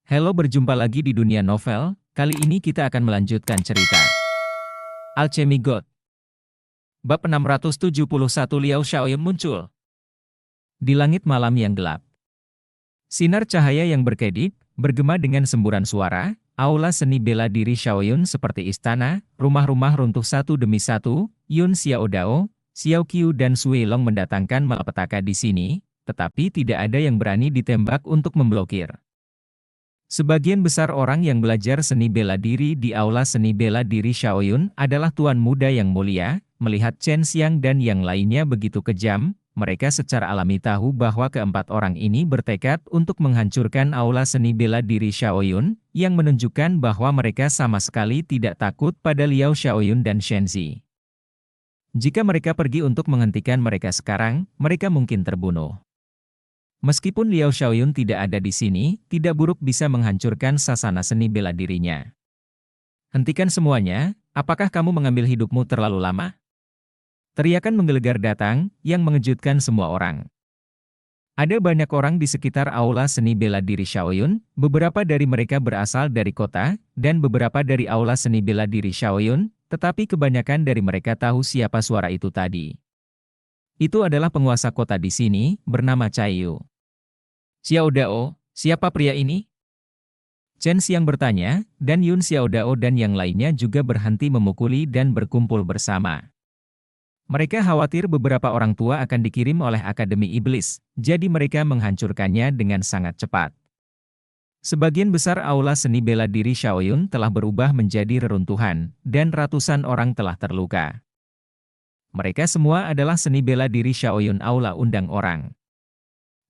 Halo, berjumpa lagi di dunia novel. Kali ini kita akan melanjutkan cerita Alchemy God. Bab 671 Liao Xiaoyan muncul. Di langit malam yang gelap, sinar cahaya yang berkedip, bergema dengan semburan suara, aula seni bela diri Xiaoyun seperti istana, rumah-rumah runtuh satu demi satu, Yun Xiaodao, Xiao Qiu dan Sui Long mendatangkan malapetaka di sini, tetapi tidak ada yang berani ditembak untuk memblokir. Sebagian besar orang yang belajar seni bela diri di aula seni bela diri Xiaoyun adalah tuan muda yang mulia. Melihat Chen Xiang dan yang lainnya begitu kejam, mereka secara alami tahu bahwa keempat orang ini bertekad untuk menghancurkan aula seni bela diri Xiaoyun, yang menunjukkan bahwa mereka sama sekali tidak takut pada Liao Xiaoyun dan Shenzi. Jika mereka pergi untuk menghentikan mereka sekarang, mereka mungkin terbunuh. Meskipun Liao Xiaoyun tidak ada di sini, tidak buruk bisa menghancurkan sasana seni bela dirinya. Hentikan semuanya, apakah kamu mengambil hidupmu terlalu lama? Teriakan menggelegar datang, yang mengejutkan semua orang. Ada banyak orang di sekitar aula seni bela diri Xiaoyun, beberapa dari mereka berasal dari kota, dan beberapa dari aula seni bela diri Xiaoyun, tetapi kebanyakan dari mereka tahu siapa suara itu tadi. Itu adalah penguasa kota di sini, bernama Cai Yu. Xiaodao, siapa pria ini? Chen Xiang bertanya, dan Yun Xiaodao dan yang lainnya juga berhenti memukuli dan berkumpul bersama. Mereka khawatir beberapa orang tua akan dikirim oleh Akademi Iblis, jadi mereka menghancurkannya dengan sangat cepat. Sebagian besar aula seni bela diri Xiaoyun telah berubah menjadi reruntuhan, dan ratusan orang telah terluka. Mereka semua adalah seni bela diri Xiaoyun aula undang orang.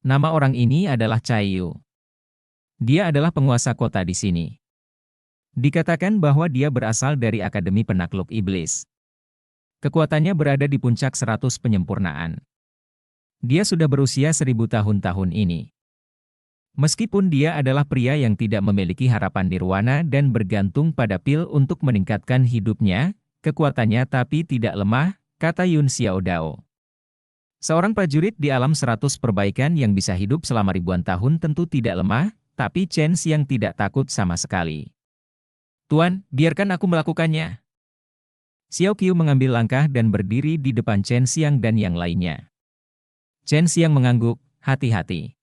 Nama orang ini adalah Cai Yu. Dia adalah penguasa kota di sini. Dikatakan bahwa dia berasal dari Akademi Penakluk Iblis. Kekuatannya berada di puncak 100 penyempurnaan. Dia sudah berusia 1000 tahun ini. Meskipun dia adalah pria yang tidak memiliki harapan nirwana dan bergantung pada pil untuk meningkatkan hidupnya, kekuatannya tapi tidak lemah, kata Yun Xiaodao. Seorang prajurit di alam 100 perbaikan yang bisa hidup selama ribuan tahun tentu tidak lemah, tapi Chen Xiang tidak takut sama sekali. Tuan, biarkan aku melakukannya. Xiao Qiu mengambil langkah dan berdiri di depan Chen Xiang dan yang lainnya. Chen Xiang mengangguk, hati-hati.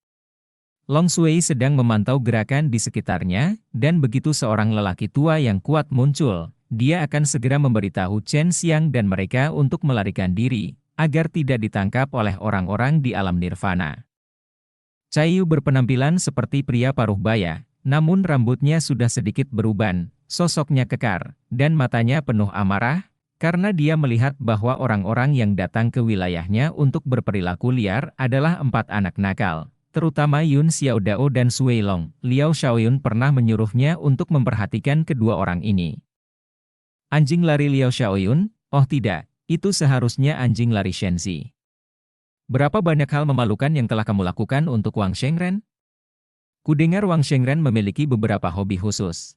Long Sui sedang memantau gerakan di sekitarnya, dan begitu seorang lelaki tua yang kuat muncul, dia akan segera memberitahu Chen Xiang dan mereka untuk melarikan diri, agar tidak ditangkap oleh orang-orang di alam nirvana. Cai Yu berpenampilan seperti pria paruh baya, namun rambutnya sudah sedikit beruban, sosoknya kekar, dan matanya penuh amarah, karena dia melihat bahwa orang-orang yang datang ke wilayahnya untuk berperilaku liar adalah 4 anak nakal, terutama Yun Xiaodao dan Sui Long. Liao Xiaoyun pernah menyuruhnya untuk memperhatikan kedua orang ini. Anjing lari Liao Xiaoyun? Oh tidak, itu seharusnya anjing lari Shenzi. Berapa banyak hal memalukan yang telah kamu lakukan untuk Wang Shengren? Kudengar Wang Shengren memiliki beberapa hobi khusus.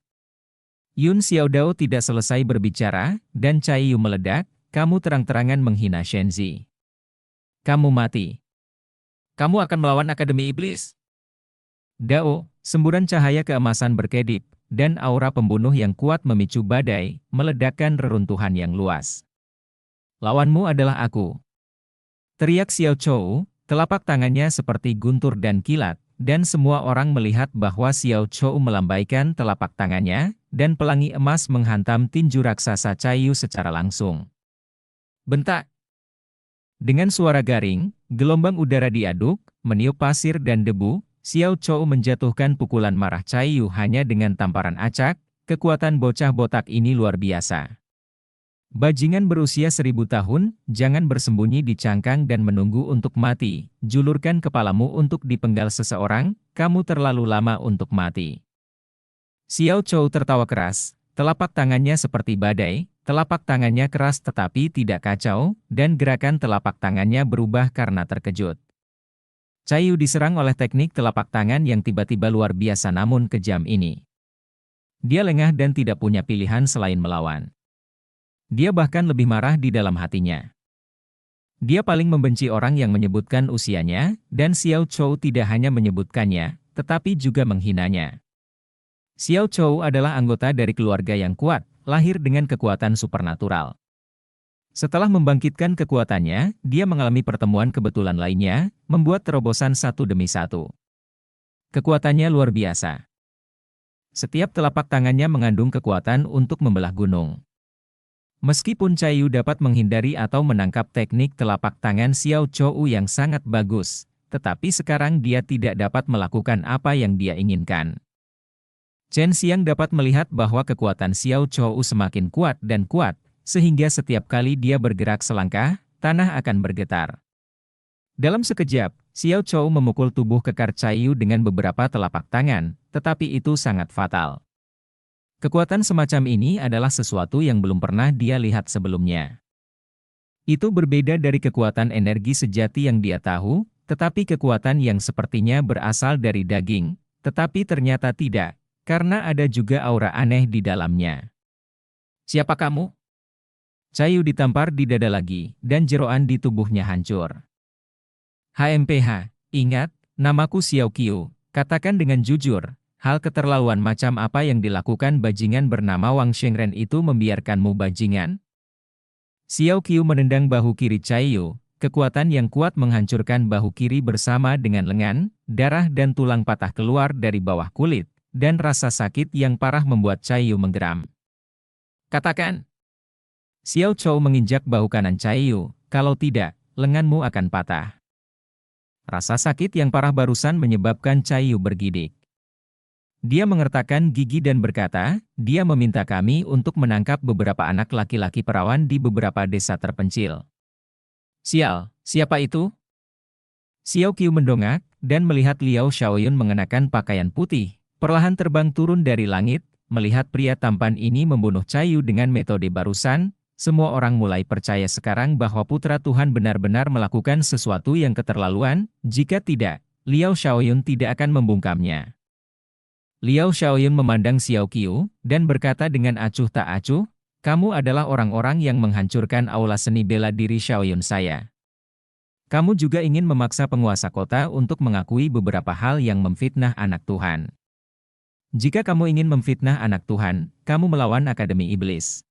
Yun Xiaodao tidak selesai berbicara, dan Cai Yu meledak, kamu terang-terangan menghina Shenzi. Kamu mati. Kamu akan melawan Akademi Iblis. Dao, semburan cahaya keemasan berkedip, dan aura pembunuh yang kuat memicu badai, meledakkan reruntuhan yang luas. Lawanmu adalah aku. Teriak Xiao Chou, telapak tangannya seperti guntur dan kilat, dan semua orang melihat bahwa Xiao Chou melambaikan telapak tangannya, dan pelangi emas menghantam tinju raksasa Cai Yu secara langsung. Bentak! Dengan suara garing, gelombang udara diaduk, meniup pasir dan debu, Xiao Chou menjatuhkan pukulan marah Cai Yu hanya dengan tamparan acak. Kekuatan bocah botak ini luar biasa. Bajingan berusia 1000 tahun, jangan bersembunyi di cangkang dan menunggu untuk mati. Julurkan kepalamu untuk dipenggal seseorang, kamu terlalu lama untuk mati. Xiao Chou tertawa keras, telapak tangannya seperti badai, telapak tangannya keras tetapi tidak kacau, dan gerakan telapak tangannya berubah karena terkejut. Cai Yu diserang oleh teknik telapak tangan yang tiba-tiba luar biasa namun kejam ini. Dia lengah dan tidak punya pilihan selain melawan. Dia bahkan lebih marah di dalam hatinya. Dia paling membenci orang yang menyebutkan usianya, dan Xiao Chou tidak hanya menyebutkannya, tetapi juga menghinanya. Xiao Chou adalah anggota dari keluarga yang kuat, lahir dengan kekuatan supernatural. Setelah membangkitkan kekuatannya, dia mengalami pertemuan kebetulan lainnya, membuat terobosan satu demi satu. Kekuatannya luar biasa. Setiap telapak tangannya mengandung kekuatan untuk membelah gunung. Meskipun Caillou dapat menghindari atau menangkap teknik telapak tangan Xiao Chou yang sangat bagus, tetapi sekarang dia tidak dapat melakukan apa yang dia inginkan. Chen Xiang dapat melihat bahwa kekuatan Xiao Chou semakin kuat dan kuat, sehingga setiap kali dia bergerak selangkah, tanah akan bergetar. Dalam sekejap, Xiao Chou memukul tubuh kekar Caillou dengan beberapa telapak tangan, tetapi itu sangat fatal. Kekuatan semacam ini adalah sesuatu yang belum pernah dia lihat sebelumnya. Itu berbeda dari kekuatan energi sejati yang dia tahu, tetapi kekuatan yang sepertinya berasal dari daging, tetapi ternyata tidak, karena ada juga aura aneh di dalamnya. Siapa kamu? Caillou ditampar di dada lagi, dan jeroan di tubuhnya hancur. HMPH, ingat, namaku Xiao Qiu, katakan dengan jujur, hal keterlaluan macam apa yang dilakukan bajingan bernama Wang Shengren itu membiarkanmu bajingan? Xiao Qiu menendang bahu kiri Caillou, kekuatan yang kuat menghancurkan bahu kiri bersama dengan lengan, darah dan tulang patah keluar dari bawah kulit, dan rasa sakit yang parah membuat Caillou menggeram. Katakan! Xiao Chou menginjak bahu kanan Caillou, kalau tidak, lenganmu akan patah. Rasa sakit yang parah barusan menyebabkan Caillou bergidik. Dia mengertakkan gigi dan berkata, dia meminta kami untuk menangkap beberapa anak laki-laki perawan di beberapa desa terpencil. Sial, siapa itu? Xiao Qiu mendongak, dan melihat Liao Shaoyun mengenakan pakaian putih, perlahan terbang turun dari langit, melihat pria tampan ini membunuh Caillou dengan metode barusan. Semua orang mulai percaya sekarang bahwa putra Tuhan benar-benar melakukan sesuatu yang keterlaluan, jika tidak, Liao Shaoyun tidak akan membungkamnya. Liao Shaoyun memandang Xiao Qiu, dan berkata dengan acuh tak acuh, kamu adalah orang-orang yang menghancurkan aula seni bela diri Shaoyun saya. Kamu juga ingin memaksa penguasa kota untuk mengakui beberapa hal yang memfitnah anak Tuhan. Jika kamu ingin memfitnah anak Tuhan, kamu melawan Akademi Iblis.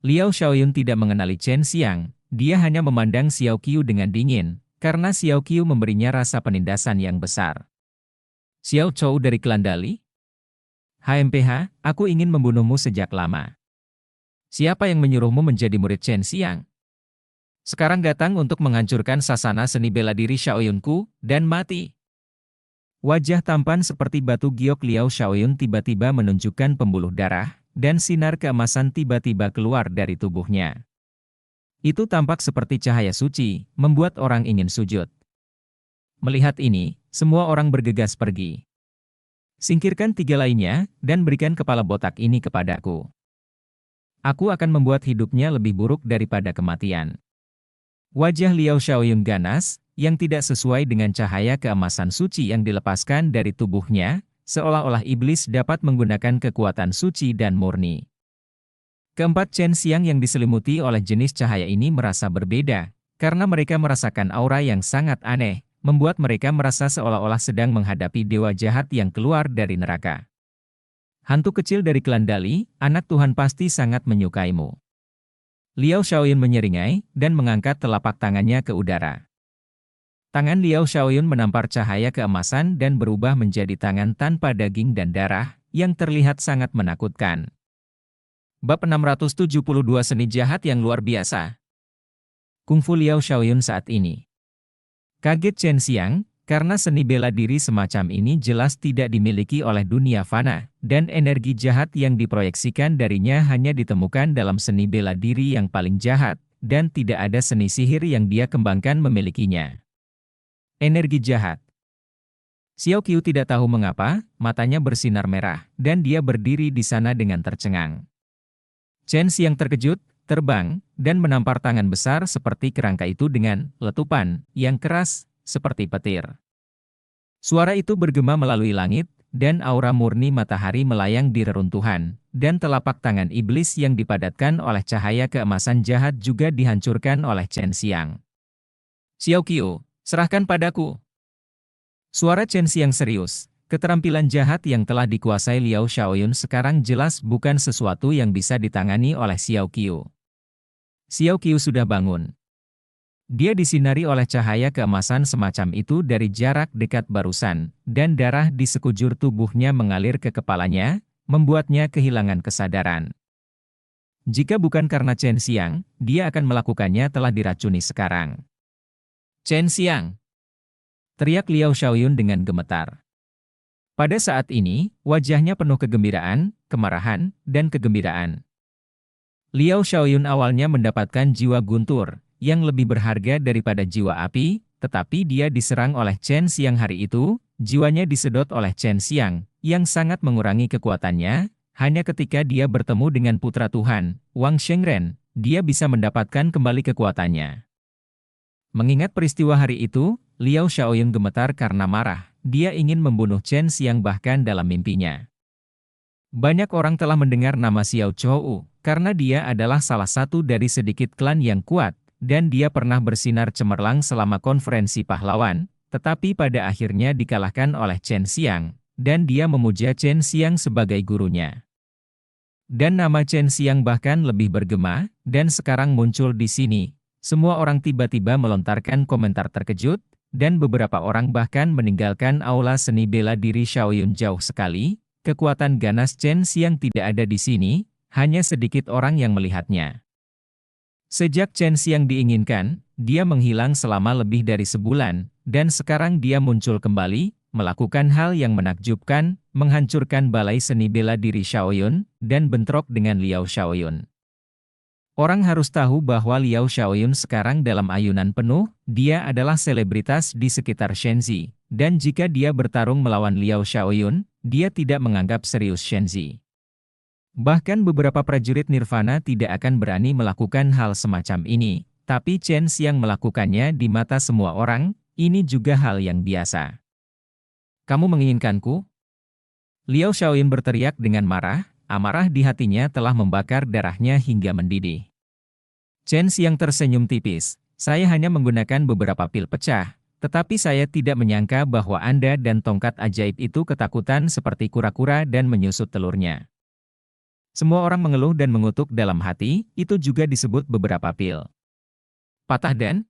Liao Shaoyun tidak mengenali Chen Xiang, dia hanya memandang Xiao Qiu dengan dingin, karena Xiao Qiu memberinya rasa penindasan yang besar. Xiao Chou dari klan Dali? HMPH, aku ingin membunuhmu sejak lama. Siapa yang menyuruhmu menjadi murid Chen Xiang? Sekarang datang untuk menghancurkan sasana seni bela diri Shaoyunku, dan mati. Wajah tampan seperti batu giok Liao Shaoyun tiba-tiba menunjukkan pembuluh darah, dan sinar keemasan tiba-tiba keluar dari tubuhnya. Itu tampak seperti cahaya suci, membuat orang ingin sujud. Melihat ini, semua orang bergegas pergi. Singkirkan 3 lainnya, dan berikan kepala botak ini kepadaku. Aku akan membuat hidupnya lebih buruk daripada kematian. Wajah Liao Shaoyun ganas, yang tidak sesuai dengan cahaya keemasan suci yang dilepaskan dari tubuhnya, seolah-olah iblis dapat menggunakan kekuatan suci dan murni. Keempat Chen Xiang yang diselimuti oleh jenis cahaya ini merasa berbeda, karena mereka merasakan aura yang sangat aneh, membuat mereka merasa seolah-olah sedang menghadapi dewa jahat yang keluar dari neraka. Hantu kecil dari klan Dali, anak Tuhan pasti sangat menyukaimu. Liao Shaoyun menyeringai, dan mengangkat telapak tangannya ke udara. Tangan Liao Shaoyun menampar cahaya keemasan dan berubah menjadi tangan tanpa daging dan darah, yang terlihat sangat menakutkan. Bab 672 Seni Jahat yang Luar Biasa. Kungfu Liao Shaoyun saat ini. Kaget Chen Xiang, karena seni bela diri semacam ini jelas tidak dimiliki oleh dunia fana, dan energi jahat yang diproyeksikan darinya hanya ditemukan dalam seni bela diri yang paling jahat, dan tidak ada seni sihir yang dia kembangkan memilikinya. Energi jahat. Xiao Qiu tidak tahu mengapa, matanya bersinar merah, dan dia berdiri di sana dengan tercengang. Chen Xiang terkejut, terbang, dan menampar tangan besar seperti kerangka itu dengan letupan yang keras, seperti petir. Suara itu bergema melalui langit, dan aura murni matahari melayang di reruntuhan, dan telapak tangan iblis yang dipadatkan oleh cahaya keemasan jahat juga dihancurkan oleh Chen Xiang. Xiao Qiu, serahkan padaku. Suara Chen Xiang serius, Keterampilan jahat yang telah dikuasai Liao Xiaoyun sekarang jelas bukan sesuatu yang bisa ditangani oleh Xiao Qiu. Xiao Qiu sudah bangun. Dia disinari oleh cahaya keemasan semacam itu dari jarak dekat barusan, dan darah di sekujur tubuhnya mengalir ke kepalanya, membuatnya kehilangan kesadaran. Jika bukan karena Chen Xiang, dia akan melakukannya telah diracuni sekarang. Chen Xiang! Teriak Liao Xiaoyun dengan gemetar. Pada saat ini, wajahnya penuh kegembiraan, kemarahan, dan kegembiraan. Liao Xiaoyun awalnya mendapatkan jiwa guntur, yang lebih berharga daripada jiwa api, tetapi dia diserang oleh Chen Xiang hari itu, jiwanya disedot oleh Chen Xiang, yang sangat mengurangi kekuatannya, hanya ketika dia bertemu dengan putra Tuhan, Wang Shengren, dia bisa mendapatkan kembali kekuatannya. Mengingat peristiwa hari itu, Liao Xiaoyun gemetar karena marah. Dia ingin membunuh Chen Xiang bahkan dalam mimpinya. Banyak orang telah mendengar nama Xiao Chou, karena dia adalah salah satu dari sedikit klan yang kuat, dan dia pernah bersinar cemerlang selama konferensi pahlawan, tetapi pada akhirnya dikalahkan oleh Chen Xiang, dan dia memuja Chen Xiang sebagai gurunya. Dan nama Chen Xiang bahkan lebih bergema, dan sekarang muncul di sini. Semua orang tiba-tiba melontarkan komentar terkejut, dan beberapa orang bahkan meninggalkan aula seni bela diri Xiaoyun jauh sekali. Kekuatan ganas Chen Xiang tidak ada di sini, hanya sedikit orang yang melihatnya. Sejak Chen Xiang diinginkan, dia menghilang selama lebih dari sebulan, dan sekarang dia muncul kembali, melakukan hal yang menakjubkan, menghancurkan balai seni bela diri Xiaoyun, dan bentrok dengan Liao Xiaoyun. Orang harus tahu bahwa Liao Xiaoyun sekarang dalam ayunan penuh, dia adalah selebritas di sekitar Shenzi, dan jika dia bertarung melawan Liao Xiaoyun, dia tidak menganggap serius Shenzi. Bahkan beberapa prajurit Nirvana tidak akan berani melakukan hal semacam ini, tapi Chen Xiang melakukannya di mata semua orang, ini juga hal yang biasa. Kamu menginginkanku? Liao Xiaoyun berteriak dengan marah. Amarah di hatinya telah membakar darahnya hingga mendidih. Chen Xiang tersenyum tipis. Saya hanya menggunakan beberapa pil pecah, tetapi saya tidak menyangka bahwa Anda dan tongkat ajaib itu ketakutan seperti kura-kura dan menyusut telurnya. Semua orang mengeluh dan mengutuk dalam hati, itu juga disebut beberapa pil. Patah dan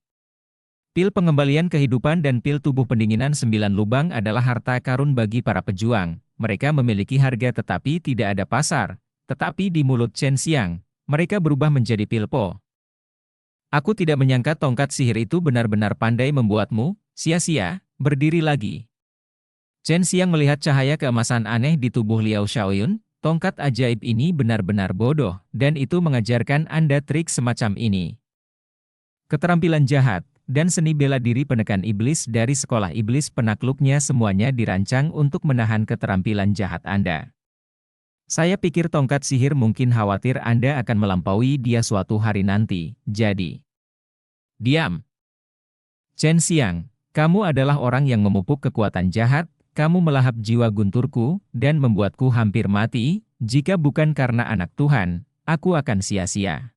pil pengembalian kehidupan dan pil tubuh pendinginan 9 lubang adalah harta karun bagi para pejuang. Mereka memiliki harga tetapi tidak ada pasar, tetapi di mulut Chen Xiang, mereka berubah menjadi pil po. Aku tidak menyangka tongkat sihir itu benar-benar pandai membuatmu, sia-sia, berdiri lagi. Chen Xiang melihat cahaya keemasan aneh di tubuh Liao Xiaoyun, tongkat ajaib ini benar-benar bodoh, dan itu mengajarkan Anda trik semacam ini. Keterampilan jahat, dan seni bela diri penekan iblis dari sekolah iblis penakluknya semuanya dirancang untuk menahan keterampilan jahat Anda. Saya pikir tongkat sihir mungkin khawatir Anda akan melampaui dia suatu hari nanti, jadi. Diam. Chen Xiang, kamu adalah orang yang memupuk kekuatan jahat, kamu melahap jiwa gunturku, dan membuatku hampir mati, jika bukan karena anak Tuhan, aku akan sia-sia.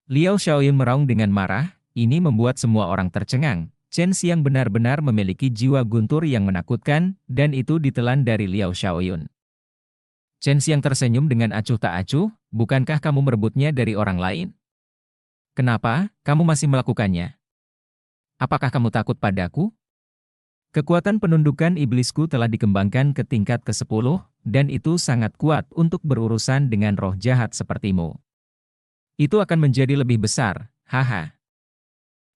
Liao Xiaoyun meraung dengan marah. Ini membuat semua orang tercengang. Chen Xiang benar-benar memiliki jiwa guntur yang menakutkan, dan itu ditelan dari Liao Xiaoyun. Chen Xiang tersenyum dengan acuh tak acuh, bukankah kamu merebutnya dari orang lain? Kenapa, kamu masih melakukannya? Apakah kamu takut padaku? Kekuatan penundukan iblisku telah dikembangkan ke tingkat ke-10, dan itu sangat kuat untuk berurusan dengan roh jahat sepertimu. Itu akan menjadi lebih besar, haha.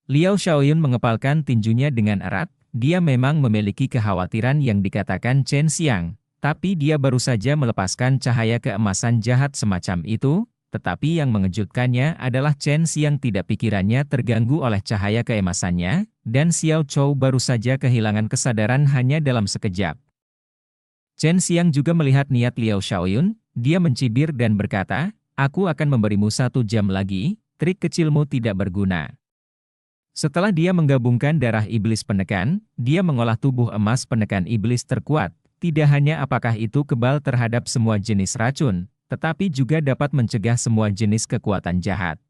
Liao Xiaoyun mengepalkan tinjunya dengan erat, dia memang memiliki kekhawatiran yang dikatakan Chen Xiang, tapi dia baru saja melepaskan cahaya keemasan jahat semacam itu, tetapi yang mengejutkannya adalah Chen Xiang tidak pikirannya terganggu oleh cahaya keemasannya, dan Xiao Chou baru saja kehilangan kesadaran hanya dalam sekejap. Chen Xiang juga melihat niat Liao Xiaoyun, dia mencibir dan berkata, aku akan memberimu 1 jam lagi, trik kecilmu tidak berguna. Setelah dia menggabungkan darah iblis penekan, dia mengolah tubuh emas penekan iblis terkuat. Tidak hanya apakah itu kebal terhadap semua jenis racun, tetapi juga dapat mencegah semua jenis kekuatan jahat.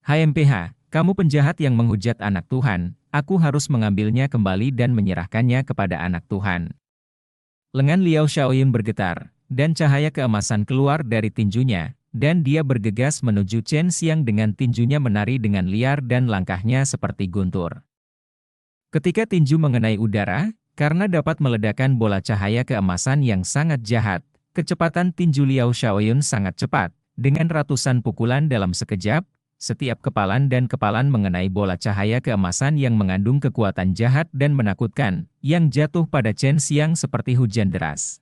HMPH, kamu penjahat yang menghujat anak Tuhan, aku harus mengambilnya kembali dan menyerahkannya kepada anak Tuhan. Lengan Liao Shaoyun bergetar, dan cahaya keemasan keluar dari tinjunya, dan dia bergegas menuju Chen Xiang dengan tinjunya menari dengan liar dan langkahnya seperti guntur. Ketika tinju mengenai udara, karena dapat meledakkan bola cahaya keemasan yang sangat jahat, kecepatan tinju Liao Shaoyun sangat cepat, dengan ratusan pukulan dalam sekejap, setiap kepalan dan kepalan mengenai bola cahaya keemasan yang mengandung kekuatan jahat dan menakutkan, yang jatuh pada Chen Xiang seperti hujan deras.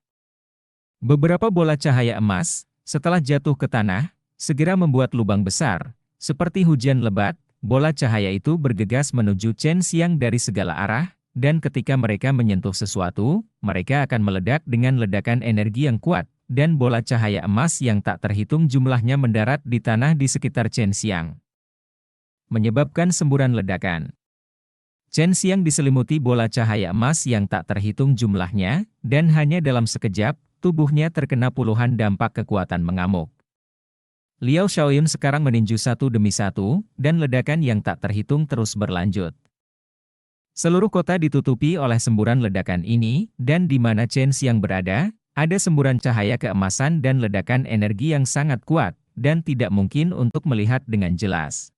Beberapa bola cahaya emas, setelah jatuh ke tanah, segera membuat lubang besar, seperti hujan lebat. Bola cahaya itu bergegas menuju Chen Xiang dari segala arah, dan ketika mereka menyentuh sesuatu, mereka akan meledak dengan ledakan energi yang kuat, dan bola cahaya emas yang tak terhitung jumlahnya mendarat di tanah di sekitar Chen Xiang, menyebabkan semburan ledakan. Chen Xiang diselimuti bola cahaya emas yang tak terhitung jumlahnya, dan hanya dalam sekejap, tubuhnya terkena puluhan dampak kekuatan mengamuk. Liao Shaoyun sekarang meninju satu demi satu, dan ledakan yang tak terhitung terus berlanjut. Seluruh kota ditutupi oleh semburan ledakan ini, dan di mana Chen Xiang berada, ada semburan cahaya keemasan dan ledakan energi yang sangat kuat, dan tidak mungkin untuk melihat dengan jelas.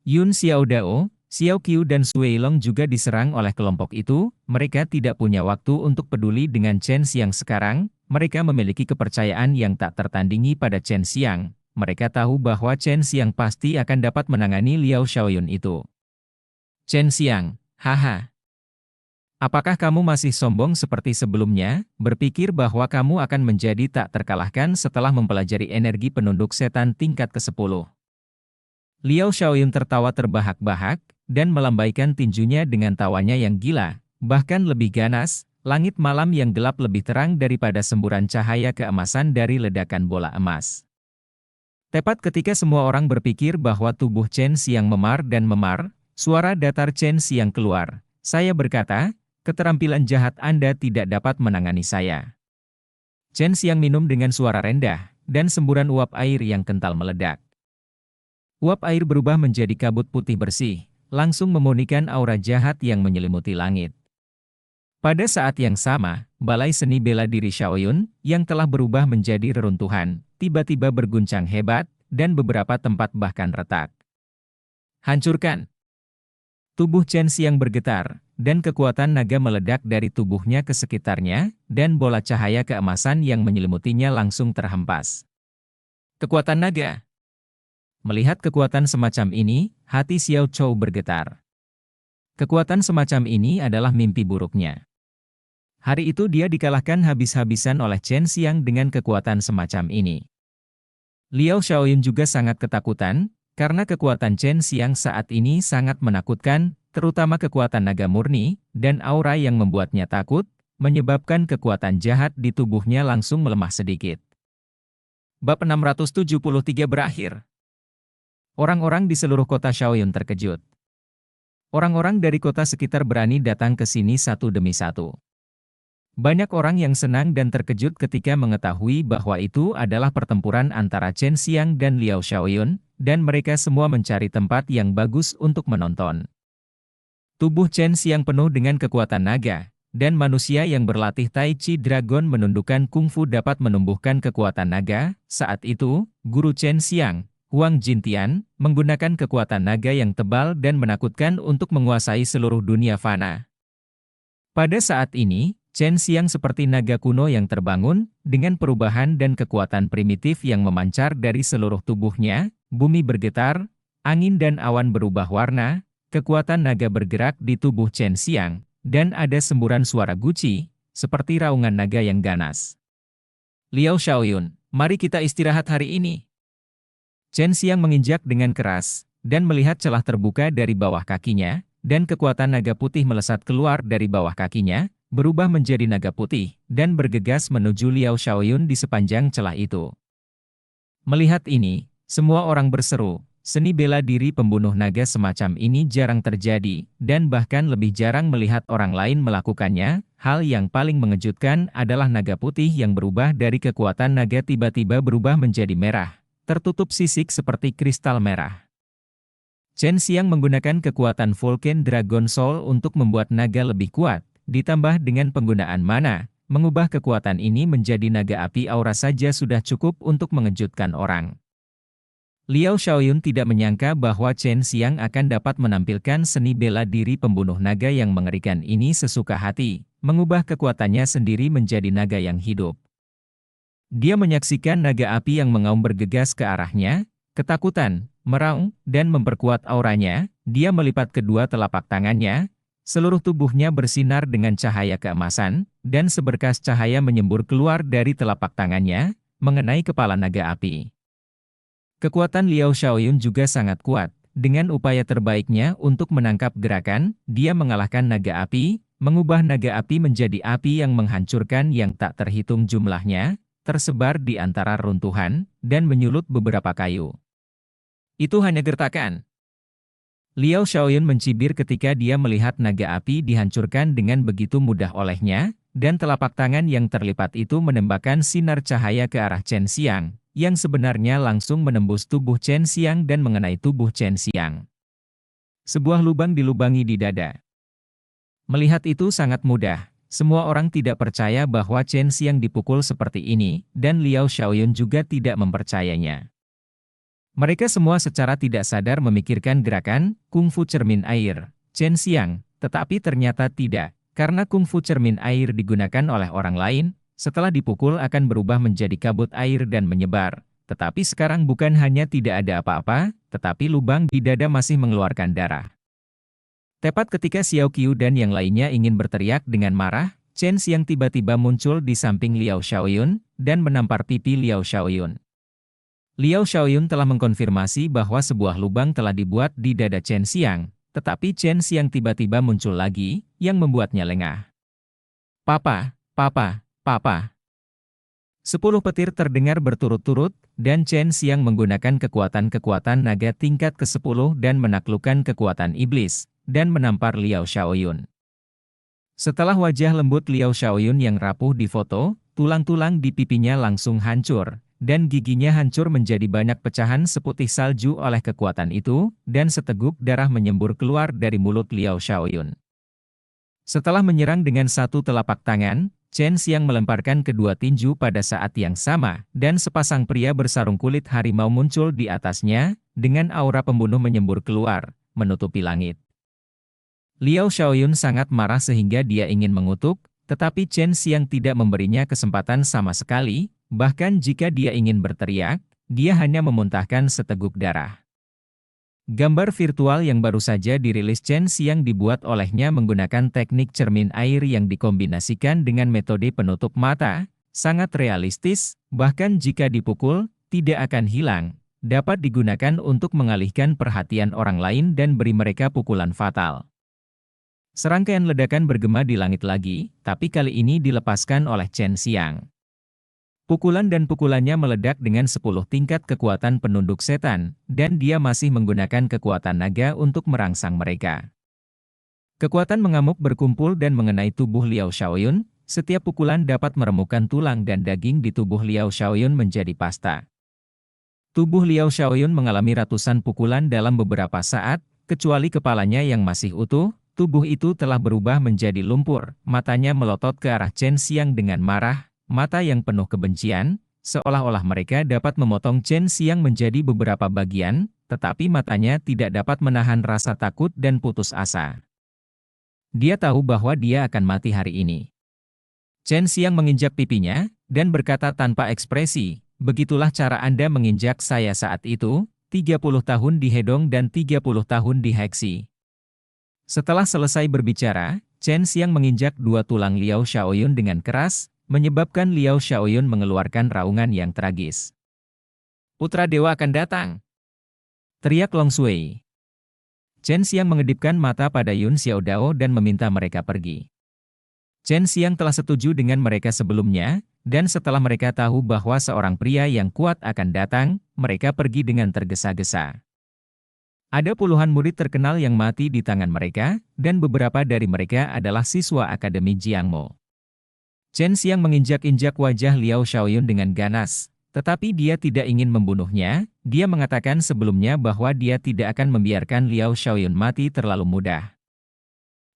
Yun Xiaodao, Xiao Qiu dan Sui Long juga diserang oleh kelompok itu. Mereka tidak punya waktu untuk peduli dengan Chen Xiang sekarang. Mereka memiliki kepercayaan yang tak tertandingi pada Chen Xiang. Mereka tahu bahwa Chen Xiang pasti akan dapat menangani Liao Shaoyun itu. Chen Xiang, haha. Apakah kamu masih sombong seperti sebelumnya, berpikir bahwa kamu akan menjadi tak terkalahkan setelah mempelajari energi penunduk setan tingkat ke-10? Liao Shaoyun tertawa terbahak-bahak, dan melambaikan tinjunya dengan tawanya yang gila, bahkan lebih ganas. Langit malam yang gelap lebih terang daripada semburan cahaya keemasan dari ledakan bola emas. Tepat ketika semua orang berpikir bahwa tubuh Chen Xiang memar dan memar, suara datar Chen Xiang keluar. Saya berkata, keterampilan jahat Anda tidak dapat menangani saya. Chen Xiang minum dengan suara rendah, dan semburan uap air yang kental meledak. Uap air berubah menjadi kabut putih bersih, langsung memurnikan aura jahat yang menyelimuti langit. Pada saat yang sama, balai seni bela diri Shaoyun, yang telah berubah menjadi reruntuhan, tiba-tiba berguncang hebat, dan beberapa tempat bahkan retak. Hancurkan! Tubuh Chen Xiang bergetar, dan kekuatan naga meledak dari tubuhnya ke sekitarnya, dan bola cahaya keemasan yang menyelimutinya langsung terhempas. Kekuatan naga! Melihat kekuatan semacam ini, hati Xiao Chou bergetar. Kekuatan semacam ini adalah mimpi buruknya. Hari itu dia dikalahkan habis-habisan oleh Chen Xiang dengan kekuatan semacam ini. Liao Shaoyun juga sangat ketakutan, karena kekuatan Chen Xiang saat ini sangat menakutkan, terutama kekuatan naga murni, dan aura yang membuatnya takut, menyebabkan kekuatan jahat di tubuhnya langsung melemah sedikit. Bab 673 berakhir. Orang-orang di seluruh kota Shaoyun terkejut. Orang-orang dari kota sekitar berani datang ke sini satu demi satu. Banyak orang yang senang dan terkejut ketika mengetahui bahwa itu adalah pertempuran antara Chen Xiang dan Liao Shaoyun, dan mereka semua mencari tempat yang bagus untuk menonton. Tubuh Chen Xiang penuh dengan kekuatan naga, dan manusia yang berlatih Tai Chi Dragon menundukkan kungfu dapat menumbuhkan kekuatan naga. Saat itu, guru Chen Xiang, Huang Jintian, menggunakan kekuatan naga yang tebal dan menakutkan untuk menguasai seluruh dunia fana. Pada saat ini, Chen Xiang seperti naga kuno yang terbangun, dengan perubahan dan kekuatan primitif yang memancar dari seluruh tubuhnya. Bumi bergetar, angin dan awan berubah warna, kekuatan naga bergerak di tubuh Chen Xiang, dan ada semburan suara guci, seperti raungan naga yang ganas. Liao Shaoyun, mari kita istirahat hari ini. Chen Xiang menginjak dengan keras, dan melihat celah terbuka dari bawah kakinya, dan kekuatan naga putih melesat keluar dari bawah kakinya, berubah menjadi naga putih, dan bergegas menuju Liao Shaoyun di sepanjang celah itu. Melihat ini, semua orang berseru, seni bela diri pembunuh naga semacam ini jarang terjadi, dan bahkan lebih jarang melihat orang lain melakukannya. Hal yang paling mengejutkan adalah naga putih yang berubah dari kekuatan naga tiba-tiba berubah menjadi merah, tertutup sisik seperti kristal merah. Chen Xiang menggunakan kekuatan Vulcan Dragon Soul untuk membuat naga lebih kuat. Ditambah dengan penggunaan mana, mengubah kekuatan ini menjadi naga api aura saja sudah cukup untuk mengejutkan orang. Liao Xiaoyun tidak menyangka bahwa Chen Xiang akan dapat menampilkan seni bela diri pembunuh naga yang mengerikan ini sesuka hati, mengubah kekuatannya sendiri menjadi naga yang hidup. Dia menyaksikan naga api yang mengaum bergegas ke arahnya, ketakutan, meraung, dan memperkuat auranya. Dia melipat kedua telapak tangannya, seluruh tubuhnya bersinar dengan cahaya keemasan, dan seberkas cahaya menyembur keluar dari telapak tangannya, mengenai kepala naga api. Kekuatan Liao Xiaoyun juga sangat kuat. Dengan upaya terbaiknya untuk menangkap gerakan, dia mengalahkan naga api, mengubah naga api menjadi api yang menghancurkan yang tak terhitung jumlahnya, tersebar di antara runtuhan, dan menyulut beberapa kayu. Itu hanya gertakan. Liao Xiaoyun mencibir ketika dia melihat naga api dihancurkan dengan begitu mudah olehnya, dan telapak tangan yang terlipat itu menembakkan sinar cahaya ke arah Chen Xiang, yang sebenarnya langsung menembus tubuh Chen Xiang dan mengenai tubuh Chen Xiang. Sebuah lubang dilubangi di dada. Melihat itu sangat mudah, semua orang tidak percaya bahwa Chen Xiang dipukul seperti ini, dan Liao Xiaoyun juga tidak mempercayainya. Mereka semua secara tidak sadar memikirkan gerakan kungfu cermin air Chen Xiang, tetapi ternyata tidak, karena kungfu cermin air digunakan oleh orang lain, setelah dipukul akan berubah menjadi kabut air dan menyebar. Tetapi sekarang bukan hanya tidak ada apa-apa, tetapi lubang di dada masih mengeluarkan darah. Tepat ketika Xiao Qiu dan yang lainnya ingin berteriak dengan marah, Chen Xiang tiba-tiba muncul di samping Liao Xiaoyun, dan menampar pipi Liao Xiaoyun. Liao Xiaoyun telah mengkonfirmasi bahwa sebuah lubang telah dibuat di dada Chen Xiang, tetapi Chen Xiang tiba-tiba muncul lagi, yang membuatnya lengah. Papa, papa, papa. 10 petir terdengar berturut-turut, dan Chen Xiang menggunakan kekuatan-kekuatan naga tingkat ke-10 dan menaklukkan kekuatan iblis, dan menampar Liao Xiaoyun. Setelah wajah lembut Liao Xiaoyun yang rapuh difoto, tulang-tulang di pipinya langsung hancur, dan giginya hancur menjadi banyak pecahan seputih salju oleh kekuatan itu, dan seteguk darah menyembur keluar dari mulut Liao Xiaoyun. Setelah menyerang dengan satu telapak tangan, Chen Xiang melemparkan kedua tinju pada saat yang sama, dan sepasang pria bersarung kulit harimau muncul di atasnya, dengan aura pembunuh menyembur keluar, menutupi langit. Liao Xiaoyun sangat marah sehingga dia ingin mengutuk, tetapi Chen Xiang tidak memberinya kesempatan sama sekali, bahkan jika dia ingin berteriak, dia hanya memuntahkan seteguk darah. Gambar virtual yang baru saja dirilis Chen Xiang dibuat olehnya menggunakan teknik cermin air yang dikombinasikan dengan metode penutup mata, sangat realistis, bahkan jika dipukul, tidak akan hilang, dapat digunakan untuk mengalihkan perhatian orang lain dan beri mereka pukulan fatal. Serangkaian ledakan bergema di langit lagi, tapi kali ini dilepaskan oleh Chen Xiang. Pukulan dan pukulannya meledak dengan 10 tingkat kekuatan penunduk setan, dan dia masih menggunakan kekuatan naga untuk merangsang mereka. Kekuatan mengamuk berkumpul dan mengenai tubuh Liao Xiaoyun, setiap pukulan dapat meremukkan tulang dan daging di tubuh Liao Xiaoyun menjadi pasta. Tubuh Liao Xiaoyun mengalami ratusan pukulan dalam beberapa saat, kecuali kepalanya yang masih utuh, tubuh itu telah berubah menjadi lumpur, matanya melotot ke arah Chen Xiang dengan marah, mata yang penuh kebencian, seolah-olah mereka dapat memotong Chen Xiang menjadi beberapa bagian, tetapi matanya tidak dapat menahan rasa takut dan putus asa. Dia tahu bahwa dia akan mati hari ini. Chen Xiang menginjak pipinya, dan berkata tanpa ekspresi, "Begitulah cara Anda menginjak saya saat itu, 30 tahun di Hedong dan 30 tahun di Hexi." Setelah selesai berbicara, Chen Xiang menginjak dua tulang Liao Xiaoyun dengan keras, menyebabkan Liao Xiaoyun mengeluarkan raungan yang tragis. "Putra Dewa akan datang!" teriak Long Sui. Chen Xiang mengedipkan mata pada Yun Xiaodao dan meminta mereka pergi. Chen Xiang telah setuju dengan mereka sebelumnya, dan setelah mereka tahu bahwa seorang pria yang kuat akan datang, mereka pergi dengan tergesa-gesa. Ada puluhan murid terkenal yang mati di tangan mereka, dan beberapa dari mereka adalah siswa Akademi Jiangmo. Chen Xiang menginjak-injak wajah Liao Xiaoyun dengan ganas, tetapi dia tidak ingin membunuhnya. Dia mengatakan sebelumnya bahwa dia tidak akan membiarkan Liao Xiaoyun mati terlalu mudah.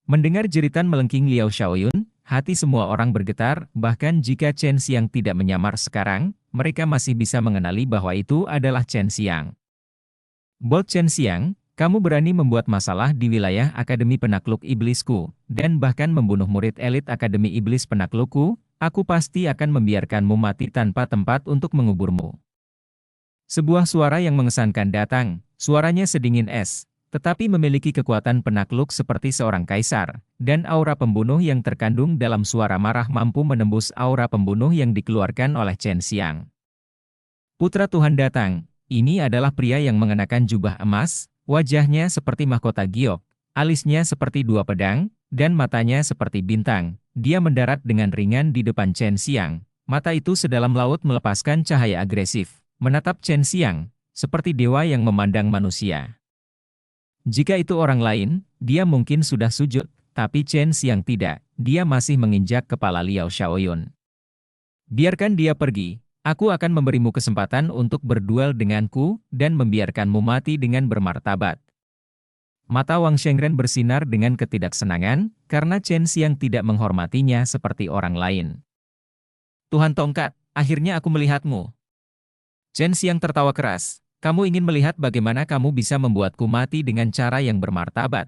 Mendengar jeritan melengking Liao Xiaoyun, hati semua orang bergetar, bahkan jika Chen Xiang tidak menyamar sekarang, mereka masih bisa mengenali bahwa itu adalah Chen Xiang. Bold Chen Xiang, kamu berani membuat masalah di wilayah Akademi Penakluk Iblisku, dan bahkan membunuh murid elit Akademi Iblis Penaklukku, aku pasti akan membiarkanmu mati tanpa tempat untuk menguburmu. Sebuah suara yang mengesankan datang, suaranya sedingin es, tetapi memiliki kekuatan penakluk seperti seorang kaisar, dan aura pembunuh yang terkandung dalam suara marah mampu menembus aura pembunuh yang dikeluarkan oleh Chen Xiang. Putra Tuhan datang, ini adalah pria yang mengenakan jubah emas, wajahnya seperti mahkota giok, alisnya seperti dua pedang, dan matanya seperti bintang. Dia mendarat dengan ringan di depan Chen Xiang, mata itu sedalam laut melepaskan cahaya agresif, menatap Chen Xiang, seperti dewa yang memandang manusia. Jika itu orang lain, dia mungkin sudah sujud, tapi Chen Xiang tidak, dia masih menginjak kepala Liao Shaoyun. Biarkan dia pergi, aku akan memberimu kesempatan untuk berduel denganku, dan membiarkanmu mati dengan bermartabat. Mata Wang Shengren bersinar dengan ketidaksenangan, karena Chen Xiang tidak menghormatinya seperti orang lain. Tuhan Tongkat, akhirnya aku melihatmu. Chen Xiang tertawa keras. Kamu ingin melihat bagaimana kamu bisa membuatku mati dengan cara yang bermartabat.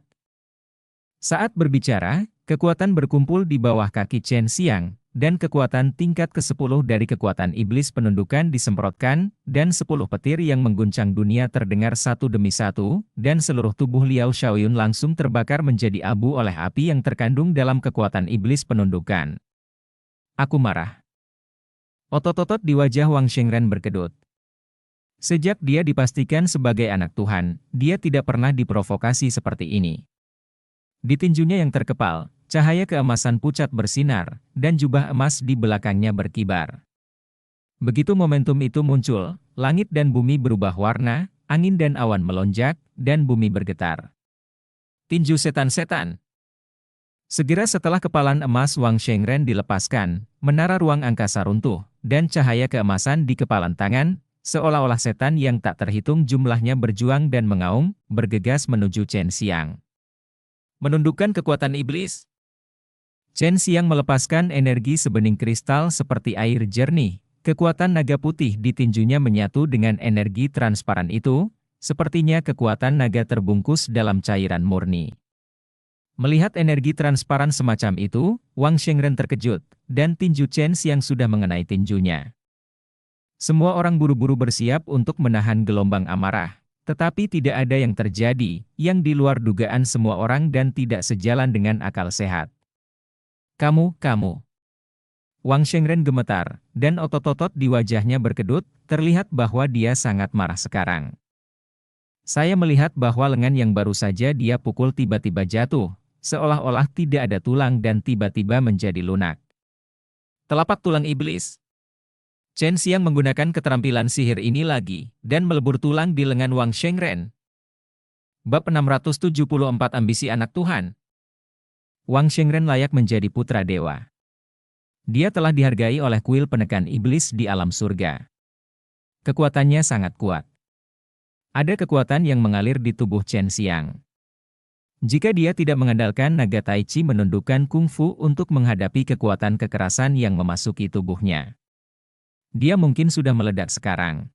Saat berbicara, kekuatan berkumpul di bawah kaki Chen Xiang, dan kekuatan tingkat ke-10 dari kekuatan iblis penundukan disemprotkan, dan 10 petir yang mengguncang dunia terdengar satu demi satu, dan seluruh tubuh Liao Shaoyun langsung terbakar menjadi abu oleh api yang terkandung dalam kekuatan iblis penundukan. Aku marah. Otot-otot di wajah Wang Shengren berkedut. Sejak dia dipastikan sebagai anak Tuhan, dia tidak pernah diprovokasi seperti ini. Di tinjunya yang terkepal, cahaya keemasan pucat bersinar, dan jubah emas di belakangnya berkibar. Begitu momentum itu muncul, langit dan bumi berubah warna, angin dan awan melonjak, dan bumi bergetar. Tinju setan-setan. Segera setelah kepalan emas Wang Shengren dilepaskan, menara ruang angkasa runtuh, dan cahaya keemasan di kepalan tangan, seolah-olah setan yang tak terhitung jumlahnya berjuang dan mengaum, bergegas menuju Chen Xiang. Menundukkan kekuatan iblis. Chen Xiang melepaskan energi sebening kristal seperti air jernih. Kekuatan naga putih di tinjunya menyatu dengan energi transparan itu, sepertinya kekuatan naga terbungkus dalam cairan murni. Melihat energi transparan semacam itu, Wang Shengren terkejut, dan tinju Chen Xiang sudah mengenai tinjunya. Semua orang buru-buru bersiap untuk menahan gelombang amarah, tetapi tidak ada yang terjadi, yang di luar dugaan semua orang dan tidak sejalan dengan akal sehat. Kamu. Wang Shengren gemetar, dan otot-otot di wajahnya berkedut, terlihat bahwa dia sangat marah sekarang. Saya melihat bahwa lengan yang baru saja dia pukul tiba-tiba jatuh, seolah-olah tidak ada tulang dan tiba-tiba menjadi lunak. Telapak tulang iblis. Chen Xiang menggunakan keterampilan sihir ini lagi, dan melebur tulang di lengan Wang Shengren. Bab 674 Ambisi Anak Tuhan. Wang Shengren layak menjadi putra dewa. Dia telah dihargai oleh kuil penekan iblis di alam surga. Kekuatannya sangat kuat. Ada kekuatan yang mengalir di tubuh Chen Xiang. Jika dia tidak mengandalkan naga Tai Chi menundukkan kungfu untuk menghadapi kekuatan kekerasan yang memasuki tubuhnya, dia mungkin sudah meledak sekarang.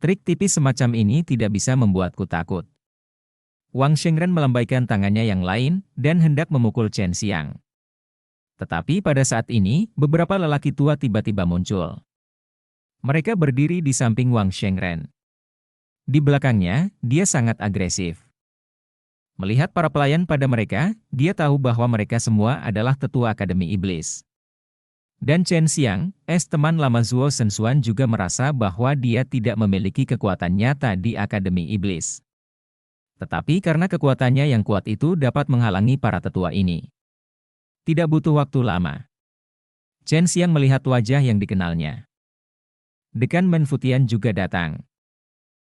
Trik tipis semacam ini tidak bisa membuatku takut. Wang Shengren melambaikan tangannya yang lain, dan hendak memukul Chen Xiang. Tetapi pada saat ini, beberapa lelaki tua tiba-tiba muncul. Mereka berdiri di samping Wang Shengren. Di belakangnya, dia sangat agresif. Melihat para pelayan pada mereka, dia tahu bahwa mereka semua adalah tetua Akademi Iblis. Dan Chen Xiang, teman lama Zuo Shenxuan juga merasa bahwa dia tidak memiliki kekuatan nyata di Akademi Iblis. Tetapi karena kekuatannya yang kuat itu dapat menghalangi para tetua ini. Tidak butuh waktu lama. Chen Xiang melihat wajah yang dikenalnya. Dekan Menfutian juga datang.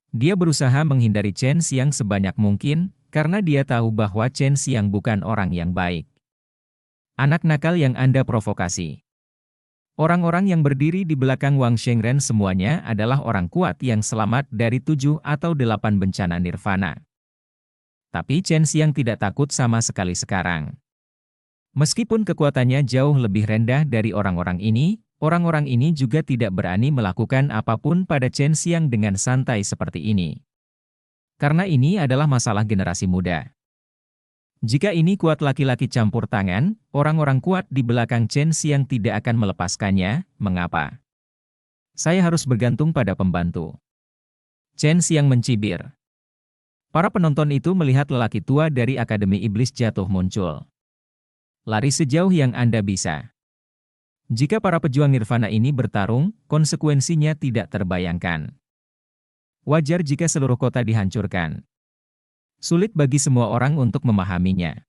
Dia berusaha menghindari Chen Xiang sebanyak mungkin, karena dia tahu bahwa Chen Xiang bukan orang yang baik. Anak nakal yang Anda provokasi. Orang-orang yang berdiri di belakang Wang Shengren semuanya adalah orang kuat yang selamat dari 7 atau 8 bencana nirvana. Tapi Chen Xiang tidak takut sama sekali sekarang. Meskipun kekuatannya jauh lebih rendah dari orang-orang ini juga tidak berani melakukan apapun pada Chen Xiang dengan santai seperti ini. Karena ini adalah masalah generasi muda. Jika ini kuat laki-laki campur tangan, orang-orang kuat di belakang Chen Xiang tidak akan melepaskannya. Mengapa? Saya harus bergantung pada pembantu. Chen Xiang mencibir. Para penonton itu melihat lelaki tua dari Akademi Iblis jatuh muncul. Lari sejauh yang Anda bisa. Jika para pejuang nirvana ini bertarung, konsekuensinya tidak terbayangkan. Wajar jika seluruh kota dihancurkan. Sulit bagi semua orang untuk memahaminya.